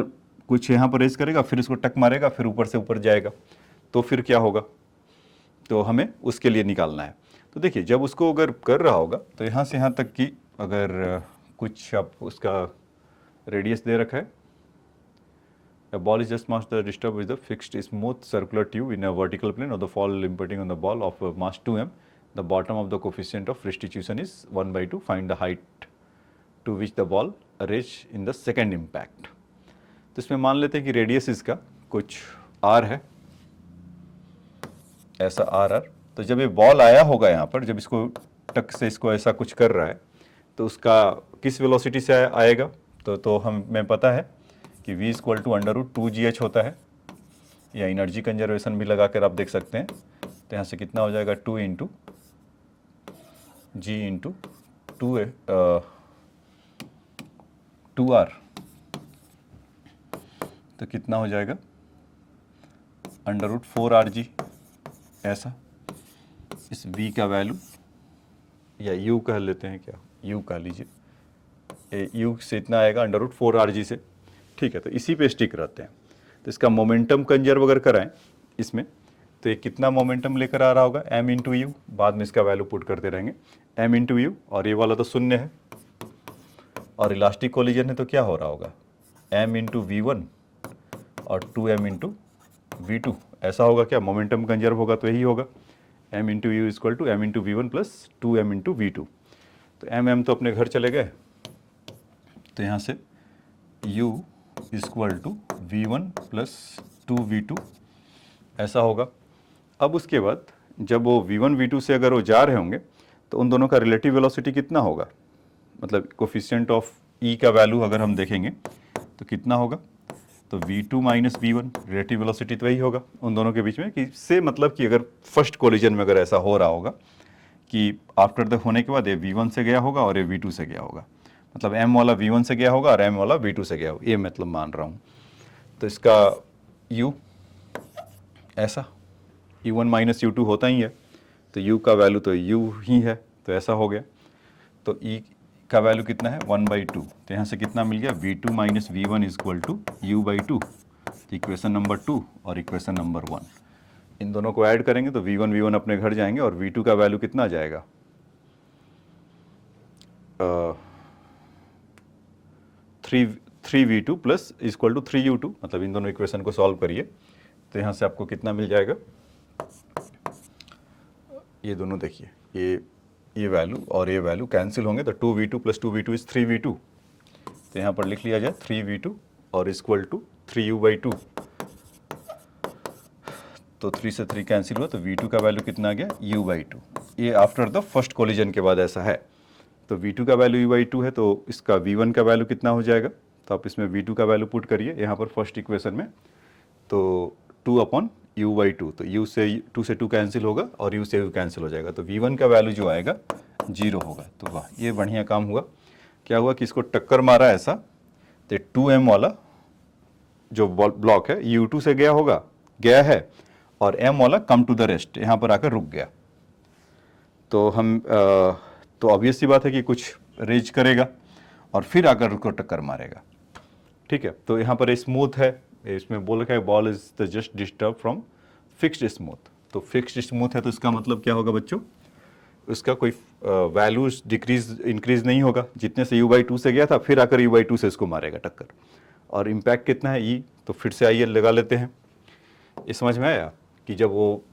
कुछ यहाँ पर रेस करेगा, फिर इसको टक मारेगा, फिर ऊपर से ऊपर जाएगा। तो फिर क्या होगा, तो हमें उसके लिए निकालना है। तो देखिए जब उसको अगर कर रहा होगा तो यहाँ से यहाँ तक की अगर कुछ आप उसका रेडियस दे रखा है, a ball is just mass disturbed with the fixed smooth circular tube in a vertical plane of the fall impinging on the ball of mass 2m. The bottom of the coefficient of restitution is 1/2. Find the height to which the ball reach in the second impact. तो इसमें मान लेते हैं कि radius इसका कुछ r है, ऐसा r। तो जब ये बॉल आया होगा यहाँ पर, जब इसको टक से इसको ऐसा कुछ कर रहा है तो उसका किस वेलोसिटी से आएगा, तो हमें पता है कि v = √2gh होता है, या एनर्जी कंजर्वेशन भी लगा कर आप देख सकते हैं। तो यहाँ से कितना हो जाएगा 2 इंटू जी इंटू 2r, तो कितना हो जाएगा √4rg। ऐसा इस v का वैल्यू या u कह लेते हैं, क्या u कह लीजिए, u से इतना आएगा √4rg से। ठीक है, तो इसी पे स्टिक रहते हैं। तो इसका मोमेंटम कंजर्व अगर कराएं इसमें, तो ये कितना मोमेंटम लेकर आ रहा होगा m इंटू यू, बाद में इसका वैल्यू पुट करते रहेंगे m इंटू यू, और ये वाला तो शून्य है और इलास्टिक कोलिजन है तो क्या हो रहा होगा m इंटू वी1 और 2m इंटू वी2। ऐसा होगा क्या, मोमेंटम कंजर्व होगा तो यही होगा m into U equal to m into V one plus 2m into V two. तो m तो अपने घर चले गए, तो यहाँ से u equal to v one plus 2v2 ऐसा होगा। अब उसके बाद जब वो v1 v2 से अगर वो जा रहे होंगे तो उन दोनों का रिलेटिव वेलोसिटी कितना होगा, मतलब कोफिशिएंट ऑफ e का वैल्यू अगर हम देखेंगे तो कितना होगा, तो v2 minus V1, relative velocity तो वही होगा उन दोनों के बीच में, कि से मतलब कि अगर फर्स्ट कोलिजन में अगर ऐसा हो रहा होगा कि आफ्टर द होने के बाद ये v1 से गया होगा और ये v2 से गया होगा, मतलब m वाला v1 से गया होगा और m वाला v2 से गया होगा, ये मतलब मान रहा हूँ। तो इसका u ऐसा u1 माइनस u2 होता ही है, तो u का वैल्यू तो u ही है, तो ऐसा हो गया। तो e का वैल्यू कितना है 1/2, तो यहाँ से कितना मिल गया v2 minus v one equal to u/2, equation number 2 और इक्वेशन नंबर 1। इन दोनों को ऐड करेंगे तो v1 अपने घर जाएंगे और v2 का वैल्यू कितना आ जाएगा 3v2 plus equal to 3u2, मतलब इन दोनों इक्वेशन को सॉल्व करिए तो यहाँ से आपको कितना मिल जाएगा, ये दोनों देखिए ये वैल्यू और ये वैल्यू कैंसिल होंगे तो 2v2 plus 2v2 is 3v2, तो यहाँ पर लिख लिया जाए 3v2 और इक्वल टू 3u/2। तो 3 से 3 कैंसिल हुआ तो v2 का वैल्यू कितना आ गया u/2। ये आफ्टर द फर्स्ट कोलिजन के बाद ऐसा है। तो v2 का वैल्यू u/2 है, तो इसका v1 का वैल्यू कितना हो जाएगा, तो आप इसमें v2 का वैल्यू पुट करिए यहाँ पर फर्स्ट इक्वेशन में, तो 2/u/2, तो u से 2 से 2 कैंसिल होगा और u से u कैंसिल हो जाएगा, तो v1 का वैल्यू जो आएगा 0 होगा। तो वाह, ये बढ़िया काम हुआ। क्या हुआ कि इसको टक्कर मारा ऐसा, तो 2m वाला जो ब्लॉक है u2 से गया है और m वाला कम टू द रेस्ट यहाँ पर आकर रुक गया। तो हम तो ऑब्वियस सी बात है कि कुछ रेज करेगा और फिर आकर उसको टक्कर मारेगा। ठीक है, तो यहाँ पर स्मूथ है, इसमें बोल रखा है ball is the just disturb from fixed smooth. तो फिक्स्ड स्मूथ है तो इसका मतलब क्या होगा बच्चों, उसका कोई वैल्यू इंक्रीज नहीं होगा, जितने से u/2 से गया था फिर आकर u/2 से इसको मारेगा टक्कर। और इम्पैक्ट कितना है e, तो फिर से आइए लगा लेते हैं। ये समझ में आया कि जब वो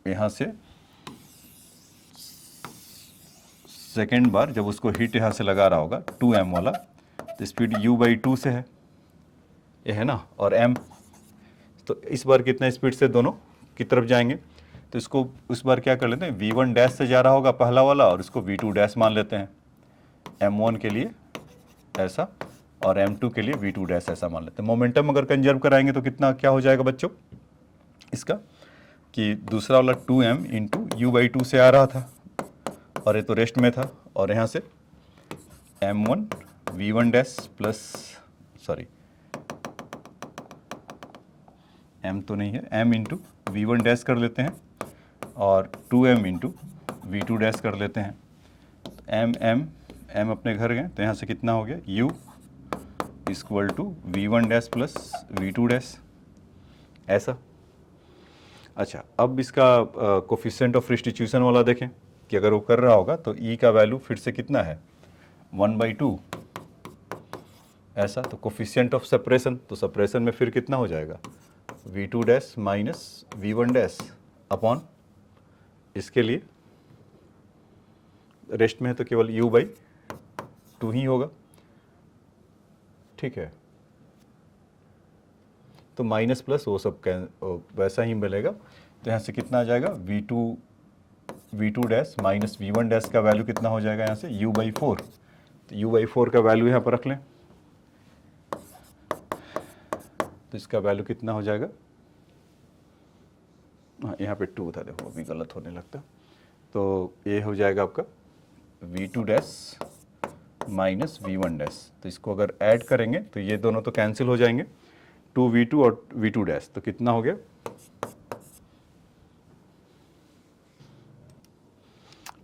यहाँ से सेकेंड बार जब उसको हिट यहाँ से लगा रहा होगा 2m वाला, तो स्पीड u/2 से है, ये है ना, और m, तो इस बार कितना स्पीड से दोनों की तरफ जाएंगे, तो इसको उस बार क्या कर लेते हैं v1 डैश से जा रहा होगा पहला वाला और इसको v2 डैश मान लेते हैं, m1 के लिए ऐसा और m2 के लिए v2 डैश ऐसा मान लेते हैं। मोमेंटम अगर कंजर्व कराएंगे तो कितना क्या हो जाएगा बच्चों इसका, कि दूसरा वाला 2m इंटू u/2 से आ रहा था और ये तो रेस्ट में था, और यहाँ से m1 v1 dash plus sorry m तो नहीं है, m इंटू वी1 डैश कर लेते हैं और 2m इंटू वी2 डैश कर लेते हैं। m अपने घर गए तो यहाँ से कितना हो गया u equal to V one dash plus V two dash ऐसा। अच्छा, अब इसका कोफिशिएंट ऑफ रिस्टिट्यूशन वाला देखें कि अगर वो कर रहा होगा तो e का वैल्यू फिर से कितना है 1/2 ऐसा। तो कोफिशिएंट ऑफ सेपरेशन, तो सेपरेशन में फिर कितना हो जाएगा v2 dash minus v1 dash upon, इसके लिए रेस्ट में है तो केवल u/2 ही होगा। ठीक है, तो माइनस प्लस वो सब वैसा ही मिलेगा। तो यहाँ से कितना आ जाएगा v2 dash minus v1 dash का वैल्यू कितना हो जाएगा यहाँ से u/4, तो u/4 का वैल्यू यहाँ पर रख लें, तो इसका वैल्यू कितना हो जाएगा हाँ यहाँ पे 2 था, देखो अभी गलत होने लगता। तो ये हो जाएगा आपका v2 dash minus v1 dash. तो इसको अगर ऐड करेंगे तो ये दोनों तो कैंसिल हो जाएंगे, 2v2 और v2 डैश, तो कितना हो गया,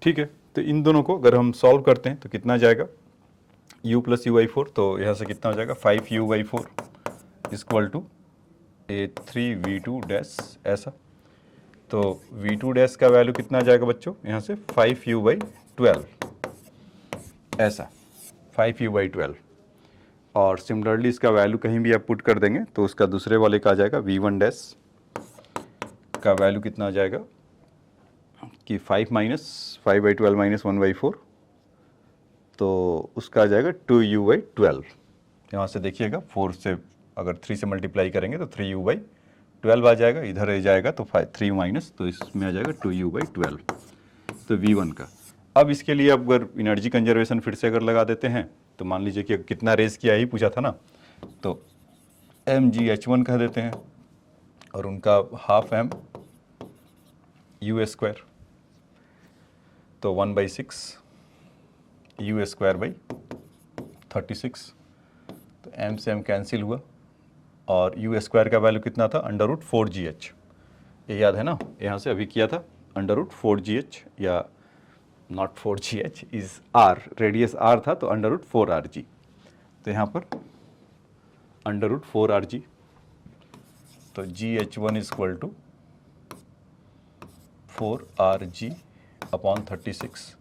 ठीक है। तो इन दोनों को अगर हम सॉल्व करते हैं तो कितना जाएगा, u प्लस यू बाई 4, तो यहाँ से कितना हो जाएगा 5u by 4 equal to a 3v2 dash ऐसा। तो v2 डैश का वैल्यू कितना जाएगा बच्चों, यहाँ से 5u बाई 12 ऐसा, 5u बाई 12। और सिमिलरली इसका वैल्यू कहीं भी आप पुट कर देंगे तो उसका दूसरे वाले का आ जाएगा v1 डैश का वैल्यू कितना आ जाएगा कि 5 माइनस 5 बाई 12 माइनस 1 बाई 4, तो उसका आ जाएगा 2u बाई 12। यहाँ से देखिएगा 4 से अगर 3 से मल्टीप्लाई करेंगे तो 3u बाई 12 आ जाएगा, इधर आ जाएगा तो 3 माइनस, तो इसमें आ जाएगा 2u बाई 12, तो v1 का। अब इसके लिए अब अगर एनर्जी कंजर्वेशन फिर से अगर लगा देते हैं तो मान लीजिए कि कितना रेस किया ही पूछा था ना, तो mgh1 कह देते हैं और उनका हाफ m u स्क्वायर, तो 1/6 u स्क्वायर बाई 36, तो m से m कैंसिल हुआ और u स्क्वायर का वैल्यू कितना था, √4gh, ये याद है ना, यहाँ से अभी किया था, √4gh या not 4gh is r, radius r था तो √4rg, तो यहाँ पर √4rg, तो gh1 equal to 4rg upon 36,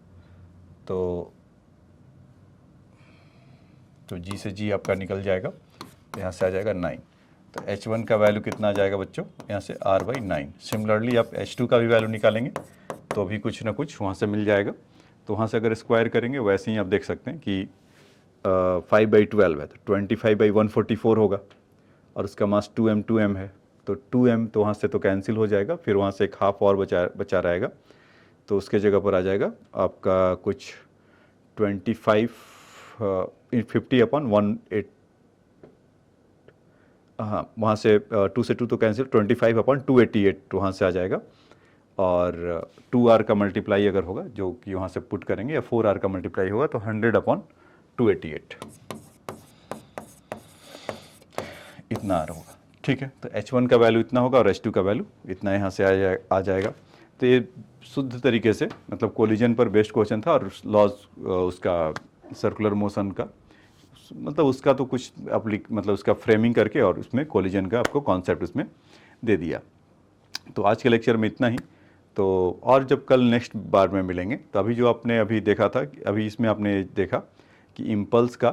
तो g से g आपका निकल जाएगा, यहाँ से आ जाएगा 9, तो h1 का वैल्यू कितना आ जाएगा बच्चों, यहाँ से r/9। सिमिलरली आप h2 का भी वैल्यू निकालेंगे तो भी कुछ ना कुछ वहाँ से मिल जाएगा, तो वहाँ से अगर स्क्वायर करेंगे वैसे ही आप देख सकते हैं कि 5/12 है तो 25/144 होगा, और उसका मास 2m है, तो 2m तो वहाँ से तो कैंसिल हो जाएगा, फिर वहाँ से एक हाफ और बचा रहेगा, तो उसके जगह पर आ जाएगा आपका कुछ 50/108, हाँ वहाँ से 2 से 2 तो कैंसिल, 25/288 वहाँ से आ जाएगा, और 2r का मल्टीप्लाई अगर होगा जो कि वहाँ से पुट करेंगे, या 4r का मल्टीप्लाई होगा तो 100/288 इतना r होगा, ठीक है। तो h1 का वैल्यू इतना होगा और h2 का वैल्यू इतना यहाँ से आ जाएगा। तो ये शुद्ध तरीके से मतलब कोलिजन पर बेस्ड क्वेश्चन था, और लॉज उसका सर्कुलर मोशन का मतलब उसका तो कुछ मतलब उसका फ्रेमिंग करके और उसमें कोलिजन का आपको कॉन्सेप्ट उसमें दे दिया। तो आज के लेक्चर में इतना ही, तो और जब कल नेक्स्ट बार में मिलेंगे तो अभी जो आपने अभी देखा था, अभी इसमें आपने देखा कि इम्पल्स का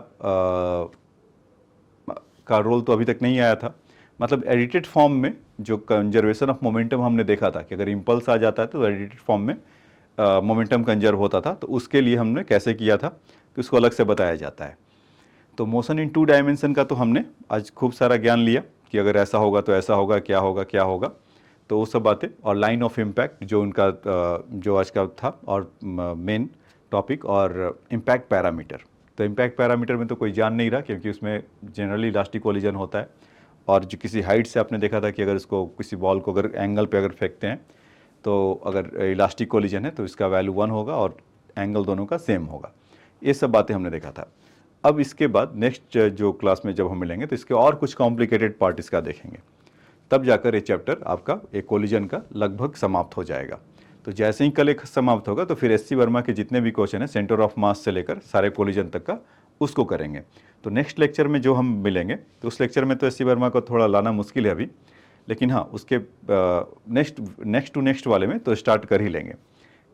रोल तो अभी तक नहीं आया था, मतलब एडिटेड फॉर्म में जो कंजर्वेशन ऑफ मोमेंटम हमने देखा था कि अगर इम्पल्स आ जाता है तो एडिटेड फॉर्म में मोमेंटम कंजर्व होता था, तो उसके लिए हमने कैसे किया था तो उसको अलग से बताया जाता है। तो मोशन इन 2 डायमेंशन का तो हमने आज खूब सारा ज्ञान लिया कि अगर ऐसा होगा तो ऐसा होगा, क्या होगा क्या होगा, तो वो सब बातें, और लाइन ऑफ इम्पैक्ट जो उनका जो आज का था, और मेन टॉपिक, और इम्पैक्ट पैरामीटर। तो इम्पैक्ट पैरामीटर में तो कोई जान नहीं रहा क्योंकि उसमें जनरली इलास्टिक कोलिजन होता है, और जो किसी हाइट से आपने देखा था कि अगर इसको किसी बॉल को अगर एंगल पे अगर फेंकते हैं तो अगर इलास्टिक कोलिजन है तो इसका वैल्यू 1 होगा और एंगल दोनों का सेम होगा। ये सब बातें हमने देखा था। अब इसके बाद नेक्स्ट जो क्लास में जब हम मिलेंगे तो इसके और कुछ कॉम्प्लिकेटेड पार्ट इसका देखेंगे, तब जाकर ये चैप्टर आपका एक कोलिजन का लगभग समाप्त हो जाएगा। तो जैसे ही कल एक समाप्त होगा तो फिर एससी वर्मा के जितने भी क्वेश्चन हैं सेंटर ऑफ मास से लेकर सारे कोलिजन तक का उसको करेंगे। तो नेक्स्ट लेक्चर में जो हम मिलेंगे तो उस लेक्चर में तो एससी वर्मा को थोड़ा लाना मुश्किल है अभी, लेकिन हाँ उसके नेक्स्ट वाले में तो स्टार्ट कर ही लेंगे।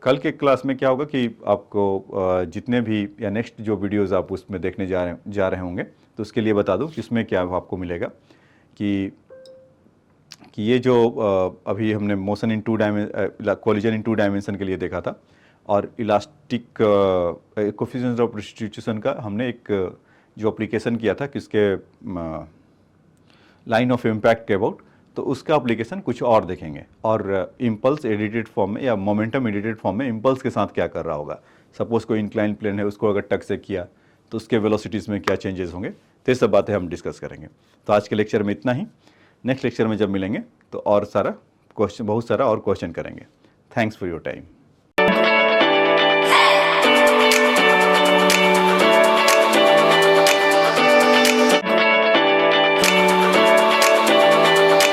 कल के क्लास में क्या होगा कि आपको जितने भी या नेक्स्ट जो वीडियोज़ आप उसमें देखने जा रहे होंगे तो उसके लिए बता दूं कि उसमें क्या आपको मिलेगा कि ये जो अभी हमने motion in 2 dimension collision in 2 dimension के लिए देखा था, और इलास्टिक कोफिशिएंट ऑफ रिस्टिट्यूशन का हमने एक जो एप्लीकेशन किया था कि उसके लाइन ऑफ इम्पैक्ट के अबाउट, तो उसका एप्लीकेशन कुछ और देखेंगे, और इम्पल्स एडिटेड फॉर्म में या मोमेंटम एडिटेड फॉर्म में इम्पल्स के साथ क्या कर रहा होगा। सपोज कोई इंक्लाइन प्लेन है उसको अगर टक से किया तो उसके वेलोसिटीज़ में क्या चेंजेस होंगे, तो ये सब बातें हम डिस्कस करेंगे। तो आज के लेक्चर में इतना ही, नेक्स्ट लेक्चर में जब मिलेंगे तो और सारा क्वेश्चन बहुत सारा और क्वेश्चन करेंगे। Thanks for your time.